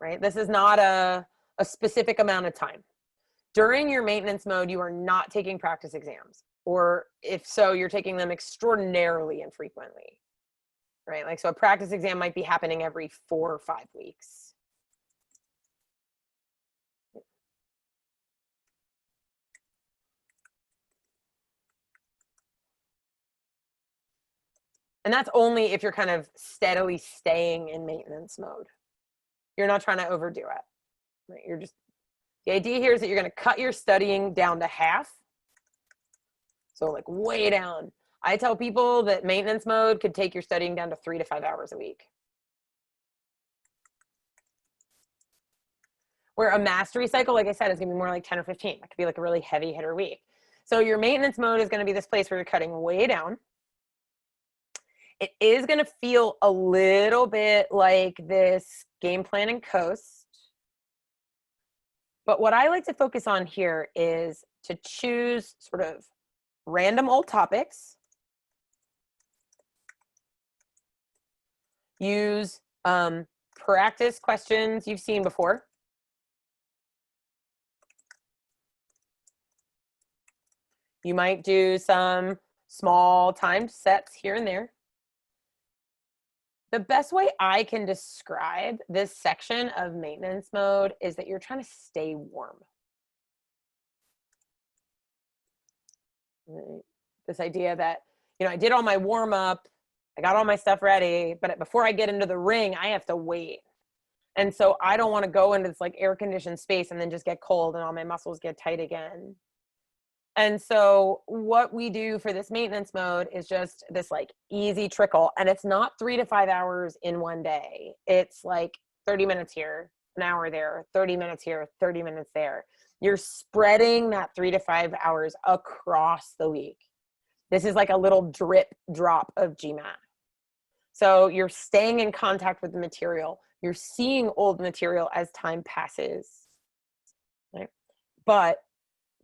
right? This is not a specific amount of time. During your maintenance mode, you are not taking practice exams, or if so, you're taking them extraordinarily infrequently, right? Like, so a practice exam might be happening every 4 or 5 weeks. And that's only if you're kind of steadily staying in maintenance mode. You're not trying to overdo it, right? You're just, the idea here is that you're going to cut your studying down to half. So like way down. I tell people that maintenance mode could take your studying down to 3 to 5 hours a week. Where a mastery cycle, like I said, is going to be more like 10 or 15. That could be like a really heavy hitter week. So your maintenance mode is going to be this place where you're cutting way down. It is going to feel a little bit like this game plan and coast. But what I like to focus on here is to choose sort of random old topics. Use practice questions you've seen before. You might do some small timed sets here and there. The best way I can describe this section of maintenance mode is that you're trying to stay warm. This idea that, you know, I did all my warm up, I got all my stuff ready, but before I get into the ring, I have to wait. And so I don't want to go into this like air conditioned space and then just get cold and all my muscles get tight again. And so what we do for this maintenance mode is just this like easy trickle. And it's not 3 to 5 hours in one day. It's like 30 minutes here, an hour there, 30 minutes here, 30 minutes there. You're spreading that 3 to 5 hours across the week. This is like a little drip drop of GMAT. So you're staying in contact with the material. You're seeing old material as time passes. Right? But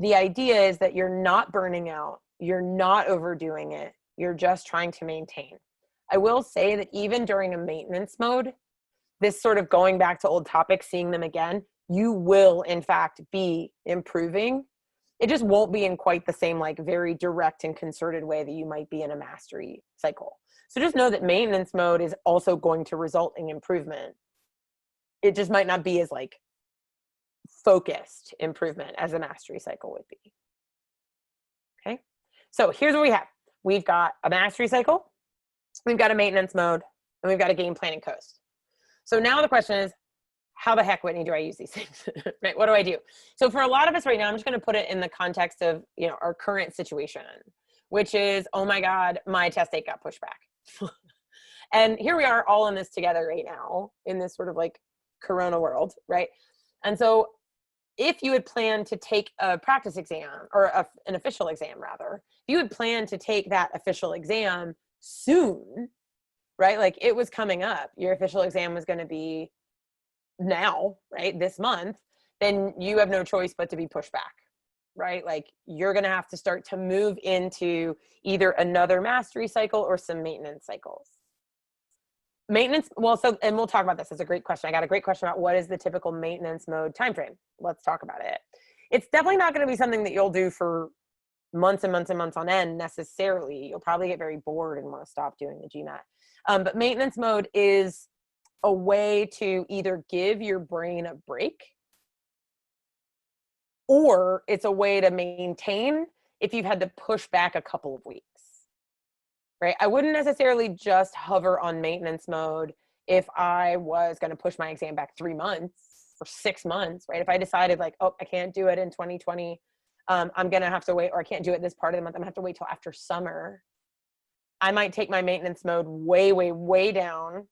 the idea is that you're not burning out. You're not overdoing it. You're just trying to maintain. I will say that even during a maintenance mode, this sort of going back to old topics, seeing them again, you will in fact be improving. It just won't be in quite the same like very direct and concerted way that you might be in a mastery cycle. So just know that maintenance mode is also going to result in improvement. It just might not be as like focused improvement as a mastery cycle would be. Okay, so here's what we have. We've got a mastery cycle, we've got a maintenance mode, and we've got a game plan and coast. So now the question is, how the heck, Whitney, do I use these things? Right? What do I do? So for a lot of us right now, I'm just going to put it in the context of, you know, our current situation, which is, oh my God, my test date got pushed back. And here we are all in this together right now in this sort of like Corona world, right? And so if you had planned to take a practice exam or an official exam rather, if you had planned to take that official exam soon, right? Like it was coming up, your official exam was going to be now, right? This month, then you have no choice but to be pushed back, right? Like you're going to have to start to move into either another mastery cycle or some maintenance cycles. Maintenance, well, so, and we'll talk about this. It's a great question. I got a great question about what is the typical maintenance mode timeframe. Let's talk about it. It's definitely not going to be something that you'll do for months and months and months on end necessarily. You'll probably get very bored and want to stop doing the GMAT. But maintenance mode is a way to either give your brain a break, or it's a way to maintain if you've had to push back a couple of weeks. Right? I wouldn't necessarily just hover on maintenance mode if I was going to push my exam back 3 months or 6 months, right? If I decided like, oh, I can't do it in 2020, I'm going to have to wait, or I can't do it this part of the month, I'm going to have to wait till after summer. I might take my maintenance mode way, way, way down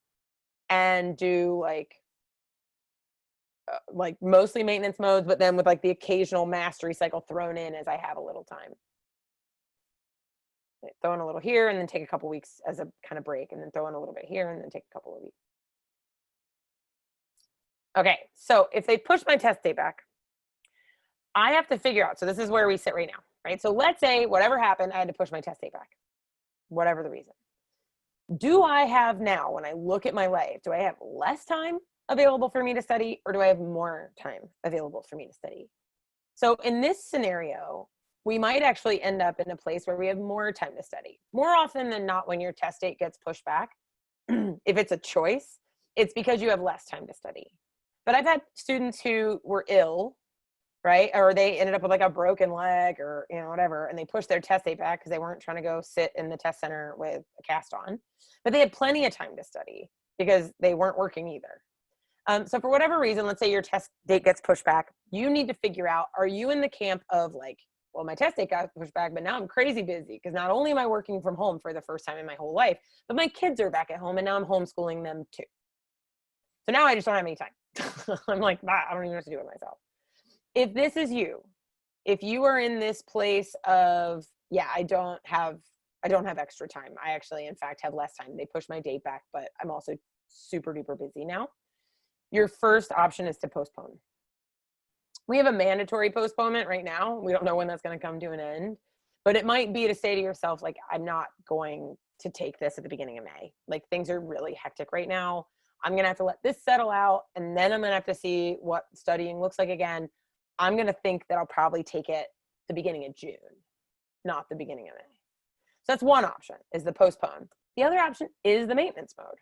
and do like mostly maintenance modes, but then with like the occasional mastery cycle thrown in as I have a little time. Throw in a little here and then take a couple weeks as a kind of break, and then throw in a little bit here and then take a couple of weeks. Okay, so if they push my test date back, I have to figure out, so this is where we sit right now, right? So let's say whatever happened, I had to push my test date back, whatever the reason. Do I have now, when I look at my life, do I have less time available for me to study, or do I have more time available for me to study? So in this scenario, we might actually end up in a place where we have more time to study. More often than not, when your test date gets pushed back, if it's a choice, it's because you have less time to study. But I've had students who were ill, right? Or they ended up with like a broken leg or, you know, whatever, and they pushed their test date back because they weren't trying to go sit in the test center with a cast on. But they had plenty of time to study because they weren't working either. So for whatever reason, let's say your test date gets pushed back, you need to figure out, are you in the camp of like, well, my test date got pushed back, but now I'm crazy busy because not only am I working from home for the first time in my whole life, but my kids are back at home and now I'm homeschooling them too. So now I just don't have any time. I'm like, I don't even know what to do with myself. If this is you, if you are in this place of, yeah, I don't have extra time. I actually, in fact, have less time. They push my date back, but I'm also super duper busy now. Your first option is to postpone. We have a mandatory postponement right now. We don't know when that's going to come to an end, but it might be to say to yourself, like, I'm not going to take this at the beginning of May. Like things are really hectic right now. I'm going to have to let this settle out. And then I'm going to have to see what studying looks like again. I'm going to think that I'll probably take it the beginning of June, not the beginning of May. So that's one option, is the postpone. The other option is the maintenance mode.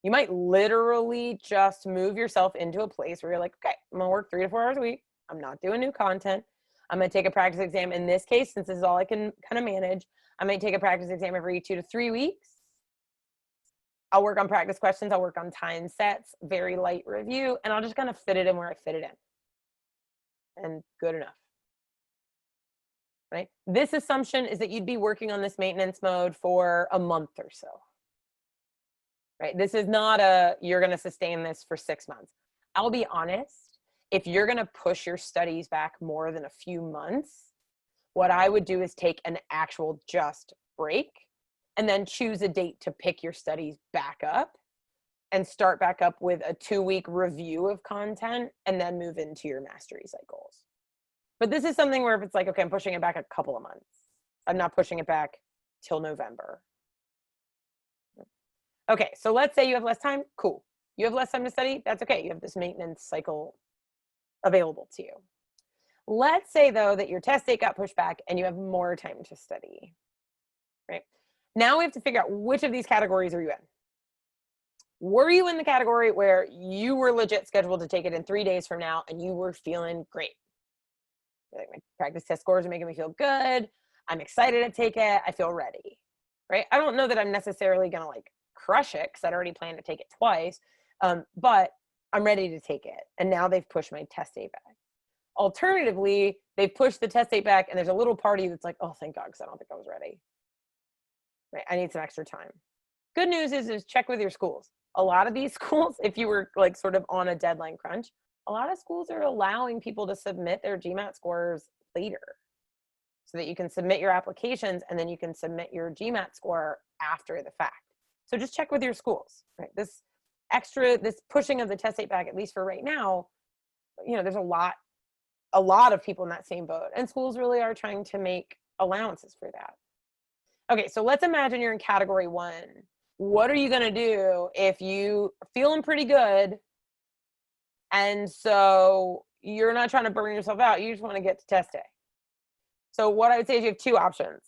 You might literally just move yourself into a place where you're like, okay, I'm gonna work 3 to 4 hours a week. I'm not doing new content. I'm gonna take a practice exam. In this case, since this is all I can kind of manage, I might take a practice exam every 2 to 3 weeks. I'll work on practice questions. I'll work on time sets, very light review, and I'll just kind of fit it in where I fit it in. And good enough. Right? This assumption is that you'd be working on this maintenance mode for a month or so. Right? This is not you're going to sustain this for 6 months. I'll be honest, if you're going to push your studies back more than a few months, what I would do is take an actual just break and then choose a date to pick your studies back up and start back up with a 2-week review of content and then move into your mastery cycles. But this is something where if it's like, okay, I'm pushing it back a couple of months. I'm not pushing it back till November. Okay, so let's say you have less time. Cool. You have less time to study. That's okay. You have this maintenance cycle available to you. Let's say though that your test date got pushed back and you have more time to study, right? Now we have to figure out which of these categories are you in. Were you in the category where you were legit scheduled to take it in 3 days from now and you were feeling great? Like, my practice test scores are making me feel good. I'm excited to take it. I feel ready, right? I don't know that I'm necessarily going to like crush it because I'd already planned to take it twice, but I'm ready to take it. And now they've pushed my test date back. Alternatively, they've pushed the test date back and there's a little party that's like, oh, thank God, because I don't think I was ready. Right? I need some extra time. Good news is check with your schools. A lot of these schools, if you were like sort of on a deadline crunch, a lot of schools are allowing people to submit their GMAT scores later so that you can submit your applications and then you can submit your GMAT score after the fact. So just check with your schools, right? This pushing of the test date back, at least for right now, there's a lot of people in that same boat, and schools really are trying to make allowances for that. Okay, so let's imagine you're in category 1. What are you gonna do if you are feeling pretty good and so you're not trying to burn yourself out, you just wanna get to test day? So what I would say is you have 2 options.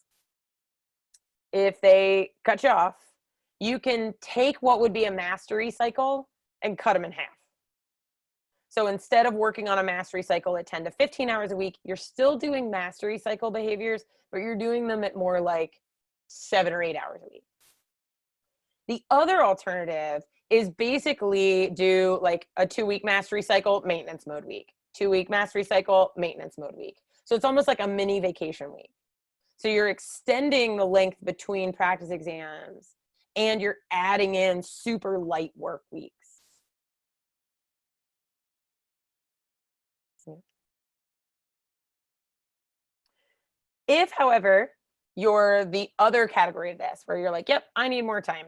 If they cut you off, you can take what would be a mastery cycle and cut them in half. So instead of working on a mastery cycle at 10 to 15 hours a week, you're still doing mastery cycle behaviors, but you're doing them at more like 7 or 8 hours a week. The other alternative is basically do like a 2-week mastery cycle, maintenance mode week, 2-week mastery cycle, maintenance mode week. So it's almost like a mini vacation week. So you're extending the length between practice exams and you're adding in super light work weeks. If, however, you're the other category of this, where you're like, yep, I need more time.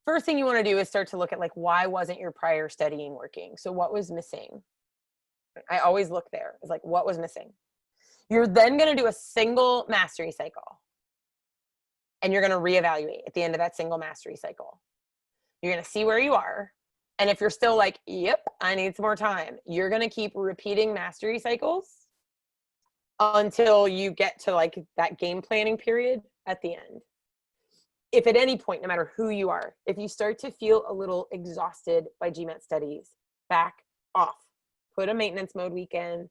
First thing you want to do is start to look at like, why wasn't your prior studying working? So what was missing? I always look there. It's like, what was missing? You're then going to do a single mastery cycle. And you're going to reevaluate at the end of that single mastery cycle. You're going to see where you are. And if you're still like, yep, I need some more time, you're going to keep repeating mastery cycles until you get to like that game planning period at the end. If at any point, no matter who you are, if you start to feel a little exhausted by GMAT studies, back off. Put a maintenance mode weekend,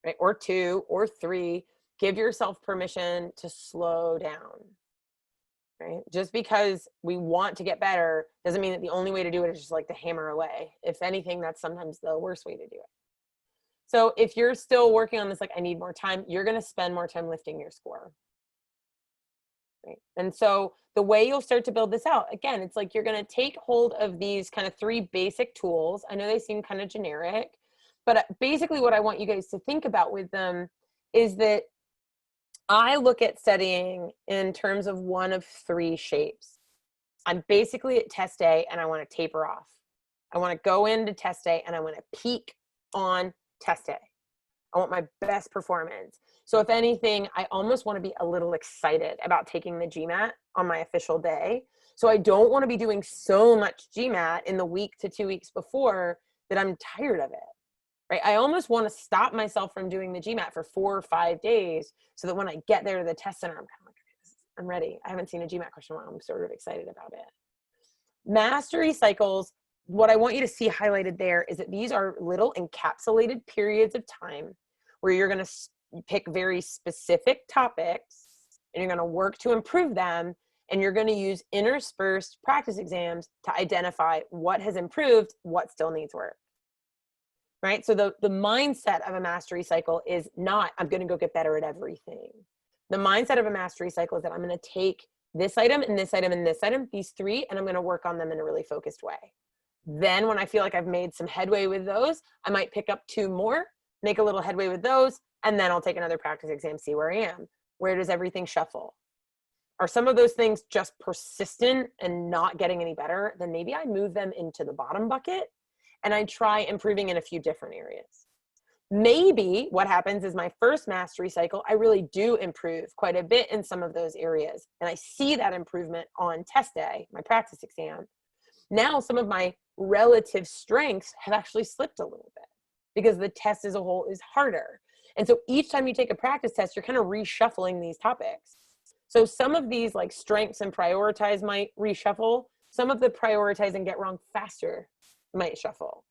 right? Or 2 or 3. Give yourself permission to slow down, right? Just because we want to get better doesn't mean that the only way to do it is just like to hammer away. If anything, that's sometimes the worst way to do it. So if you're still working on this, like, I need more time, you're going to spend more time lifting your score. Right? And so the way you'll start to build this out, again, it's like you're going to take hold of these kind of 3 basic tools. I know they seem kind of generic, but basically what I want you guys to think about with them is that I look at studying in terms of one of 3 shapes. I'm basically at test day and I want to taper off. I want to go into test day and I want to peak on test day. I want my best performance. So if anything, I almost want to be a little excited about taking the GMAT on my official day. So I don't want to be doing so much GMAT in the week to 2 weeks before that I'm tired of it, right? I almost want to stop myself from doing the GMAT for 4 or 5 days so that when I get there to the test center, I'm kind of like, I'm ready. I haven't seen a GMAT question in a while. I'm sort of excited about it. Mastery cycles, what I want you to see highlighted there is that these are little encapsulated periods of time where you're going to pick very specific topics and you're going to work to improve them, and you're going to use interspersed practice exams to identify what has improved, what still needs work. Right? So the mindset of a mastery cycle is not, I'm going to go get better at everything. The mindset of a mastery cycle is that I'm going to take this item and this item and this item, these 3, and I'm going to work on them in a really focused way. Then when I feel like I've made some headway with those, I might pick up 2 more, make a little headway with those, and then I'll take another practice exam, see where I am. Where does everything shuffle? Are some of those things just persistent and not getting any better? Then maybe I move them into the bottom bucket and I try improving in a few different areas. Maybe what happens is my first mastery cycle, I really do improve quite a bit in some of those areas. And I see that improvement on test day, my practice exam. Now some of my relative strengths have actually slipped a little bit. because the test as a whole is harder. And so each time you take a practice test, you're kind of reshuffling these topics. So some of these like strengths and prioritize might reshuffle. Some of the prioritize and get wrong faster might shuffle.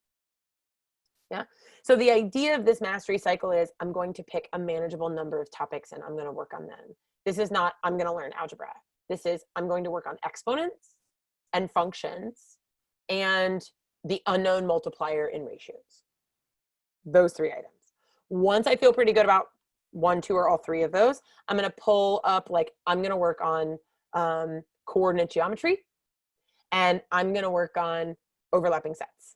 Yeah. So the idea of this mastery cycle is I'm going to pick a manageable number of topics and I'm going to work on them. This is not I'm going to learn algebra. This is I'm going to work on exponents and functions and the unknown multiplier in ratios. Those 3 items. Once I feel pretty good about 1, 2, or all 3 of those, I'm going to pull up, like, I'm going to work on coordinate geometry, and I'm going to work on overlapping sets.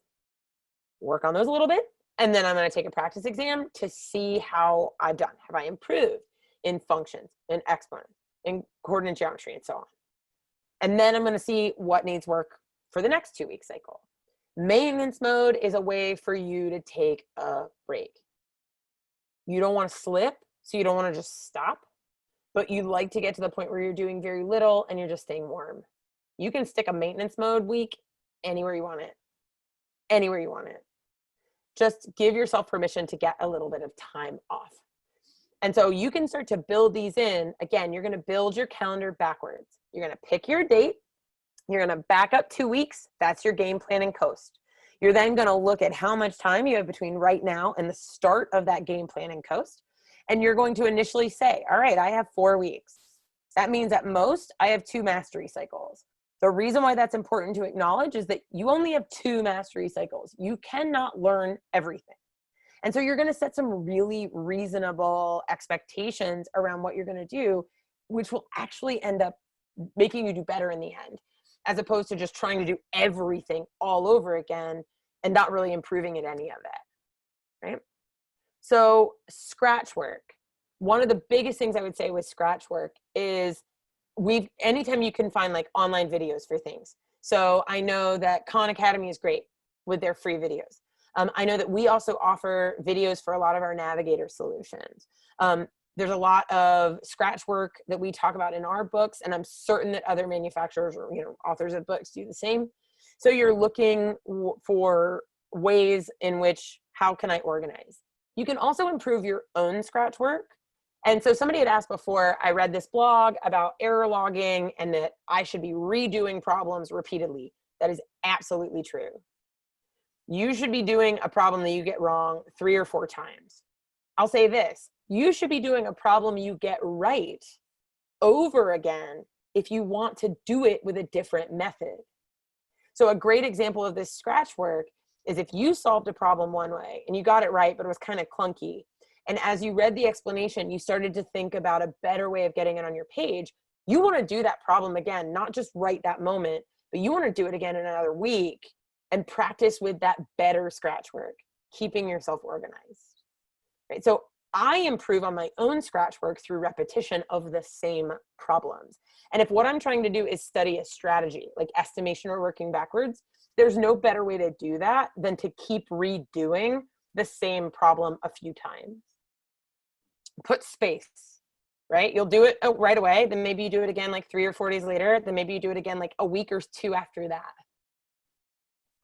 Work on those a little bit, and then I'm going to take a practice exam to see how I've done. Have I improved in functions, in exponents, in coordinate geometry, and so on? And then I'm going to see what needs work for the next 2-week cycle. Maintenance mode is a way for you to take a break. You don't want to slip, so you don't want to just stop, but you like to get to the point where you're doing very little and you're just staying warm. You can stick a maintenance mode week anywhere you want it. Anywhere you want it. Just give yourself permission to get a little bit of time off. And so you can start to build these in. Again, you're going to build your calendar backwards. You're going to pick your date. You're going to back up 2 weeks. That's your game plan and coast. You're then going to look at how much time you have between right now and the start of that game plan and coast. And you're going to initially say, all right, I have 4 weeks. That means at most I have 2 mastery cycles. The reason why that's important to acknowledge is that you only have 2 mastery cycles. You cannot learn everything. And so you're going to set some really reasonable expectations around what you're going to do, which will actually end up making you do better in the end, as opposed to just trying to do everything all over again and not really improving in any of it, right? So scratch work. One of the biggest things I would say with scratch work is anytime you can find like online videos for things. So I know that Khan Academy is great with their free videos. I know that we also offer videos for a lot of our navigator solutions. There's a lot of scratch work that we talk about in our books, and I'm certain that other manufacturers or authors of books do the same. So you're looking for ways in which, how can I organize? You can also improve your own scratch work. And so somebody had asked before, I read this blog about error logging and that I should be redoing problems repeatedly. That is absolutely true. You should be doing a problem that you get wrong 3 or 4 times. I'll say this, you should be doing a problem you get right over again if you want to do it with a different method. So a great example of this scratch work is if you solved a problem one way and you got it right, but it was kind of clunky. And as you read the explanation, you started to think about a better way of getting it on your page. You want to do that problem again, not just right that moment, but you want to do it again in another week and practice with that better scratch work, keeping yourself organized. Right? So I improve on my own scratch work through repetition of the same problems. And if what I'm trying to do is study a strategy, like estimation or working backwards, there's no better way to do that than to keep redoing the same problem a few times. Put space, right? You'll do it right away. Then maybe you do it again like 3 or 4 days later. Then maybe you do it again like a week or 2 after that.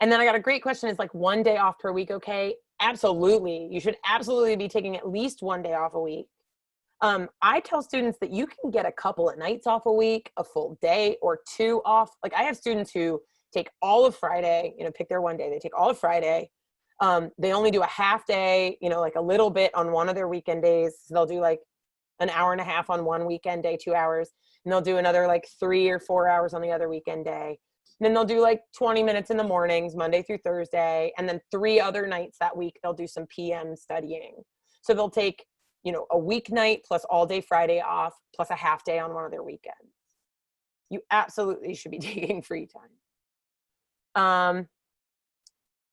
And then I got a great question. Is like 1 day off per week okay? Absolutely. You should absolutely be taking at least 1 day off a week. I tell students that you can get a couple of nights off a week, a full day or 2 off. Like I have students who take all of Friday, pick their 1 day. They take all of Friday. They only do a half day, like a little bit on one of their weekend days. So they'll do like an hour and a half on one weekend day, 2 hours. And they'll do another like 3 or 4 hours on the other weekend day. And then they'll do like 20 minutes in the mornings, Monday through Thursday. And then 3 other nights that week, they'll do some PM studying. So they'll take, a weeknight plus all day Friday off, plus a half day on one of their weekends. You absolutely should be taking free time.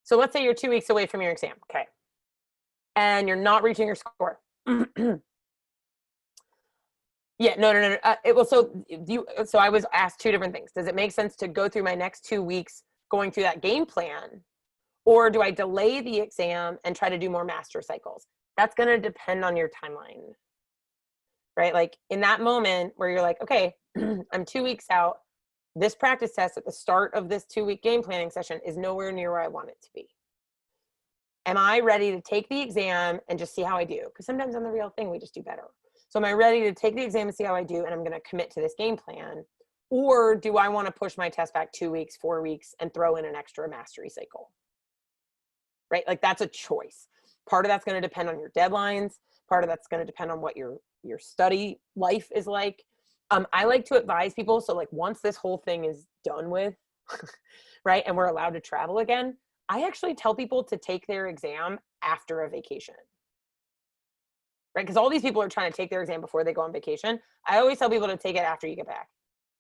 So let's say you're 2 weeks away from your exam, okay? And you're not reaching your score. Yeah, no. So I was asked 2 different things. Does it make sense to go through my next 2 weeks going through that game plan? Or do I delay the exam and try to do more master cycles? That's going to depend on your timeline, right? Like in that moment where you're like, okay, I'm 2 weeks out. This practice test at the start of this 2-week game planning session is nowhere near where I want it to be. Am I ready to take the exam and just see how I do? Because sometimes on the real thing, we just do better. So am I ready to take the exam and see how I do, and I'm going to commit to this game plan? Or do I want to push my test back 2 weeks, 4 weeks, and throw in an extra mastery cycle? Right? Like, that's a choice. Part of that's going to depend on your deadlines. Part of that's going to depend on what your study life is like. I like to advise people, so like once this whole thing is done with, right, and we're allowed to travel again, I actually tell people to take their exam after a vacation. Right? Because all these people are trying to take their exam before they go on vacation. I always tell people to take it after you get back.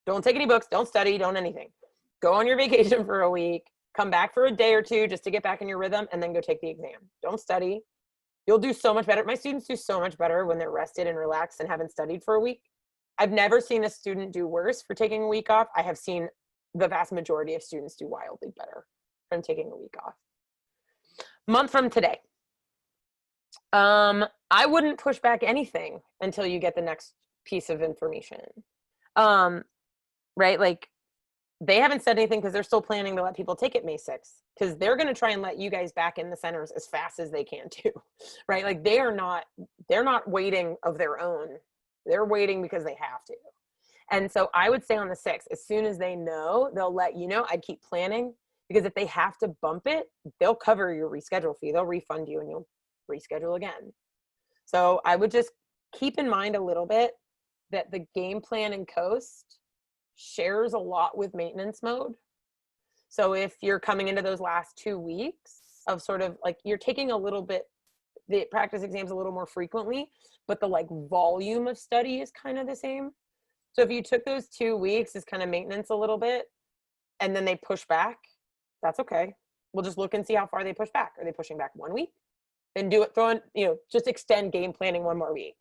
Don't take any books, don't study, don't anything. Go on your vacation for a week, come back for a day or two just to get back in your rhythm, and then go take the exam. Don't study. You'll do so much better. My students do so much better when they're rested and relaxed and haven't studied for a week. I've never seen a student do worse for taking a week off. I have seen the vast majority of students do wildly better from taking a week off. Month from today. I wouldn't push back anything until you get the next piece of information. Right? Like, they haven't said anything because they're still planning to let people take it May 6th, because they're going to try and let you guys back in the centers as fast as they can too. Right? Like, they're not waiting of their own. They're waiting because they have to. And so I would say on the 6th, as soon as they know, they'll let you know. I'd keep planning, because if they have to bump it, they'll cover your reschedule fee. They'll refund you and you'll reschedule again. So I would just keep in mind a little bit that the game plan in Coast shares a lot with maintenance mode. So if you're coming into those last 2 weeks of sort of like, you're taking a little bit, the practice exams a little more frequently, but the like volume of study is kind of the same. So if you took those 2 weeks as kind of maintenance a little bit, and then they push back, that's okay. We'll just look and see how far they push back. Are they pushing back 1 week? Then do it, throw in, just extend game planning 1 more week.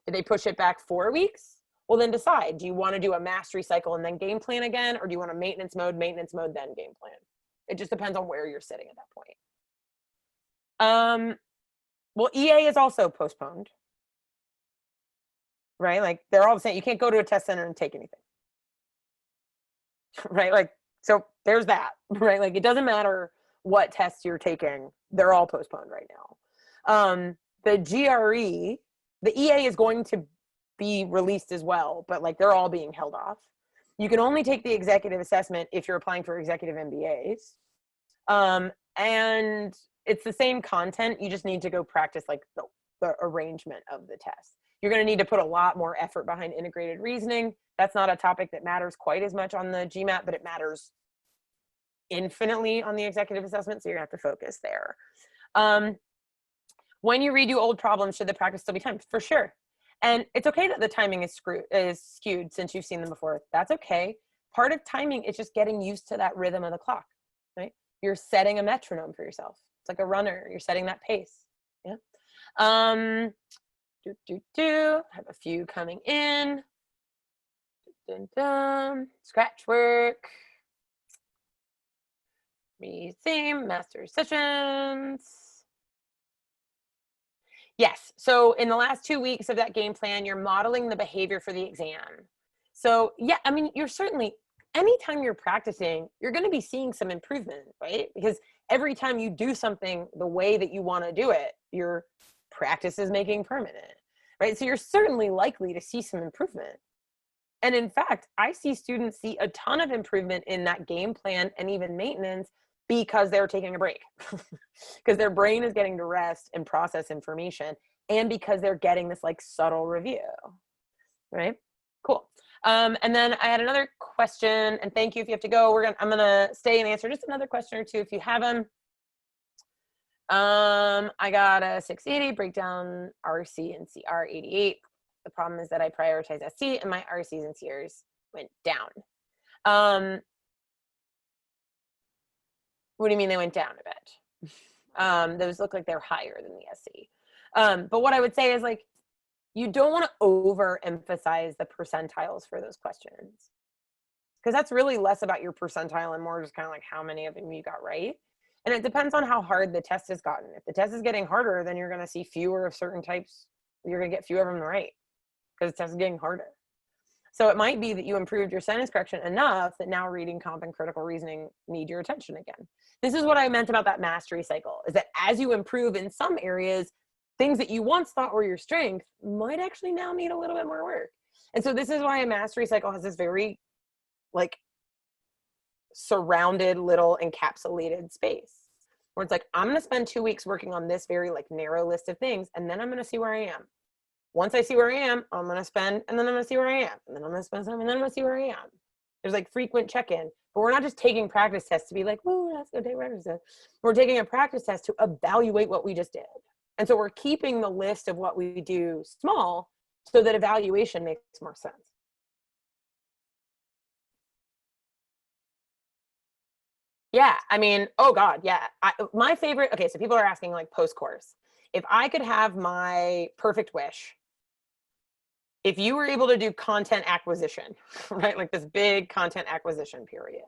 Did they push it back 4 weeks? Well, then decide, do you want to do a mastery cycle and then game plan again? Or do you want a maintenance mode, then game plan? It just depends on where you're sitting at that point. Well, EA is also postponed, right? Like, they're all the same. You can't go to a test center and take anything, right? Like, so there's that, right? Like, it doesn't matter what tests you're taking. They're all postponed right now. The GRE, the EA is going to be released as well, but like, they're all being held off. You can only take the executive assessment if you're applying for executive MBAs. And it's the same content. You just need to go practice like the arrangement of the test. You're going to need to put a lot more effort behind integrated reasoning. That's not a topic that matters quite as much on the GMAT, but it matters infinitely on the executive assessment. So you're going to have to focus there. When you redo old problems, should the practice still be timed? For sure. And it's okay that the timing is skewed since you've seen them before. That's okay. Part of timing is just getting used to that rhythm of the clock, right? You're setting a metronome for yourself. It's like a runner. You're setting that pace. Yeah. I have a few coming in. Scratch work. Theme, master sessions. Yes, so in the last 2 weeks of that game plan, you're modeling the behavior for the exam. So yeah, I mean, you're certainly, anytime you're practicing, you're gonna be seeing some improvement, right? Because every time you do something the way that you wanna do it, your practice is making permanent, right? So you're certainly likely to see some improvement. And in fact, I see students see a ton of improvement in that game plan and even maintenance because they're taking a break, because their brain is getting to rest and process information, and because they're getting this like subtle review, right? Cool. And then I had another question, and thank you if you have to go. I'm gonna stay and answer just another question or two if you have them. I got a 680 breakdown RC and CR 88. The problem is that I prioritize SC and my RCs and CRs went down. What do you mean they went down a bit? Those look like they're higher than the SC. But what I would say is, like, you don't want to overemphasize the percentiles for those questions, because that's really less about your percentile and more just kind of like how many of them you got right. And it depends on how hard the test has gotten. If the test is getting harder, then you're going to see fewer of certain types. You're going to get fewer of them right because the test is getting harder. So it might be that you improved your sentence correction enough that now reading, comp, and critical reasoning need your attention again. This is what I meant about that mastery cycle, is that as you improve in some areas, things that you once thought were your strength might actually now need a little bit more work. And so this is why a mastery cycle has this very like surrounded little encapsulated space where it's like, I'm going to spend 2 weeks working on this very like narrow list of things. And then I'm going to see where I am. Once I see where I am, I'm going to spend, and then I'm going to see where I am. And then I'm going to spend some, and then I'm going to see where I am. There's like frequent check-in, but we're not just taking practice tests to be like, woo, let's go take practice tests. We're taking a practice test to evaluate what we just did. And so we're keeping the list of what we do small so that evaluation makes more sense. Yeah, I mean, oh God, yeah. My favorite, okay, so people are asking like post-course. If I could have my perfect wish, if you were able to do content acquisition, right? Like this big content acquisition period,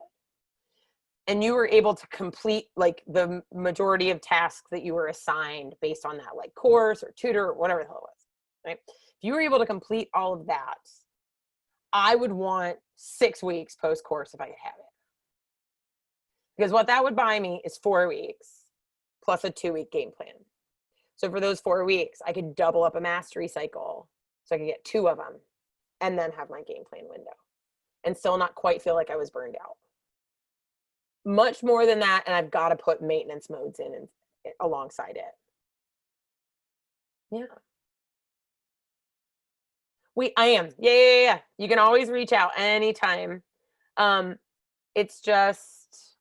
and you were able to complete like the majority of tasks that you were assigned based on that like course or tutor or whatever the hell it was, right? If you were able to complete all of that, I would want 6 weeks post-course if I could have it. Because what that would buy me is 4 weeks plus a 2-week game plan. So for those 4 weeks, I could double up a mastery cycle so I could get 2 of them and then have my game plan window and still not quite feel like I was burned out. Much more than that, and I've got to put maintenance modes in and alongside it. Yeah. I am. Yeah. You can always reach out anytime. It's just,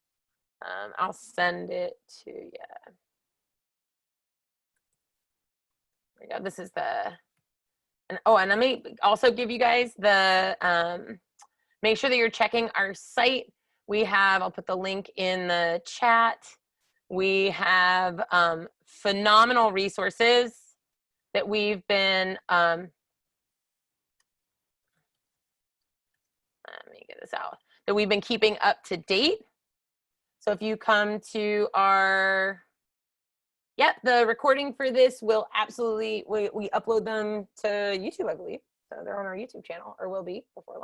I'll send it to you. There we go. This is the, and let me also give you guys the, make sure that you're checking our site. We have, I'll put the link in the chat. We have phenomenal resources that we've been, let me get this out, that we've been keeping up to date. So if you come to our, the recording for this will absolutely, we upload them to YouTube, I believe. So they're on our YouTube channel, or will be before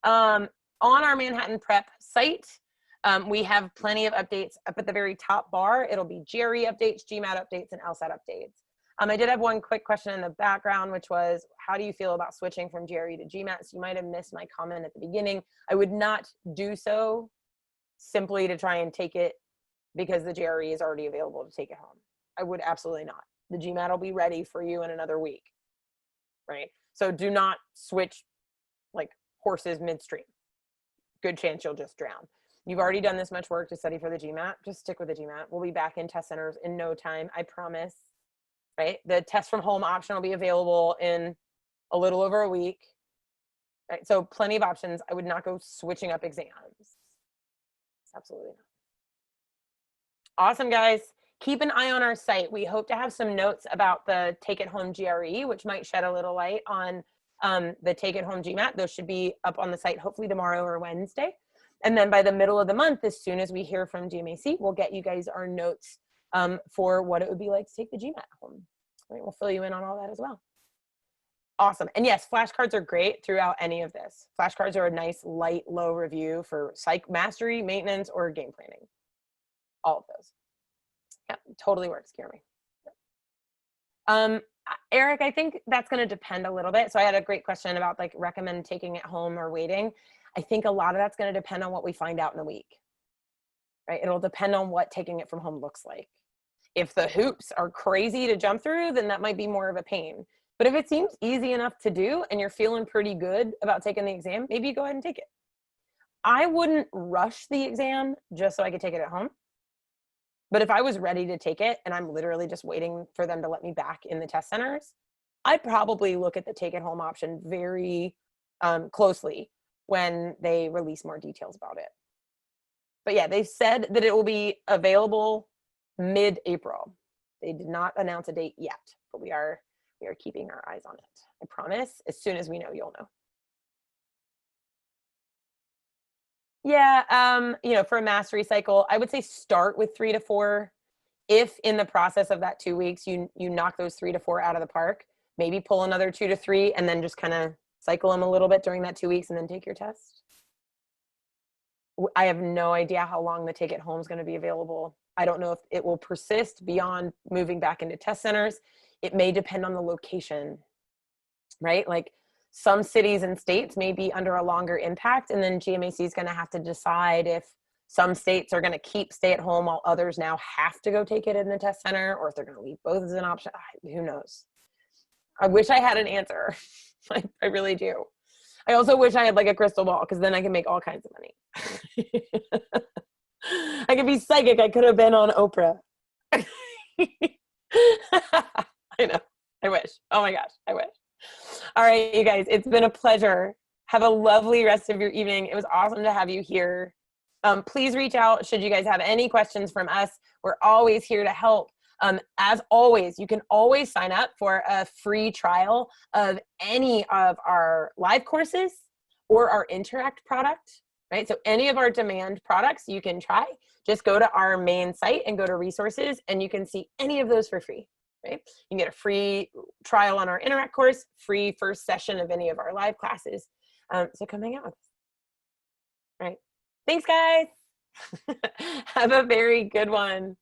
long. On our Manhattan Prep site, we have plenty of updates up at the very top bar. It'll be GRE updates, GMAT updates, and LSAT updates. I did have one quick question in the background, which was, how do you feel about switching from GRE to GMAT? So you might have missed my comment at the beginning. I would not do so simply to try and take it because the GRE is already available to take it home. I would absolutely not. The GMAT will be ready for you in another week, right? So do not switch like horses midstream. Good chance you'll just drown. You've already done this much work to study for the GMAT. Just stick with the GMAT. We'll be back in test centers in no time, I promise, right? The test from home option will be available in a little over a week, right? So plenty of options. I would not go switching up exams. Absolutely not. Awesome, guys. Keep an eye on our site. We hope to have some notes about the Take It Home GRE, which might shed a little light on the Take It Home GMAT. Those should be up on the site hopefully tomorrow or Wednesday. And then by the middle of the month, as soon as we hear from GMAC, we'll get you guys our notes for what it would be like to take the GMAT home. Right, we'll fill you in on all that as well. Awesome. And yes, flashcards are great throughout any of this. Flashcards are a nice, light, low review for psych mastery, maintenance, or game planning. All of those. Yeah, totally works, Jeremy. Eric, I think that's going to depend a little bit. So I had a great question about like recommend taking it home or waiting. I think a lot of that's going to depend on what we find out in a week, right? It'll depend on what taking it from home looks like. If the hoops are crazy to jump through, then that might be more of a pain. But if it seems easy enough to do and you're feeling pretty good about taking the exam, maybe you go ahead and take it. I wouldn't rush the exam just so I could take it at home. But if I was ready to take it and I'm literally just waiting for them to let me back in the test centers, I'd probably look at the take it home option very closely when they release more details about it. But yeah, they said that it will be available mid-April. They did not announce a date yet, but we are keeping our eyes on it. I promise, as soon as we know, you'll know. Yeah, you know, for a mastery cycle, I would say start with 3 to 4. If in the process of that 2 weeks, you knock those 3 to 4 out of the park, maybe pull another 2 to 3 and then just kind of cycle them a little bit during that 2 weeks and then take your test. I have no idea how long the Take It Home is going to be available. I don't know if it will persist beyond moving back into test centers. It may depend on the location, right? Like some cities and states may be under a longer impact, and then GMAC is going to have to decide if some states are going to keep stay at home while others now have to go take it in the test center, or if they're going to leave both as an option. Who knows? I wish I had an answer. I really do. I also wish I had like a crystal ball, because then I can make all kinds of money. I could be psychic. I could have been on Oprah. I know. I wish. Oh my gosh. I wish. All right, you guys. It's been a pleasure. Have a lovely rest of your evening. It was awesome to have you here. Please reach out should you guys have any questions from us. We're always here to help. As always, you can always sign up for a free trial of any of our live courses or our Interact product, right? So any of our demand products you can try. Just go to our main site and go to resources, and you can see any of those for free, right? You can get a free trial on our Interact course, free first session of any of our live classes. So come hang out with us. All right. Thanks, guys. Have a very good one.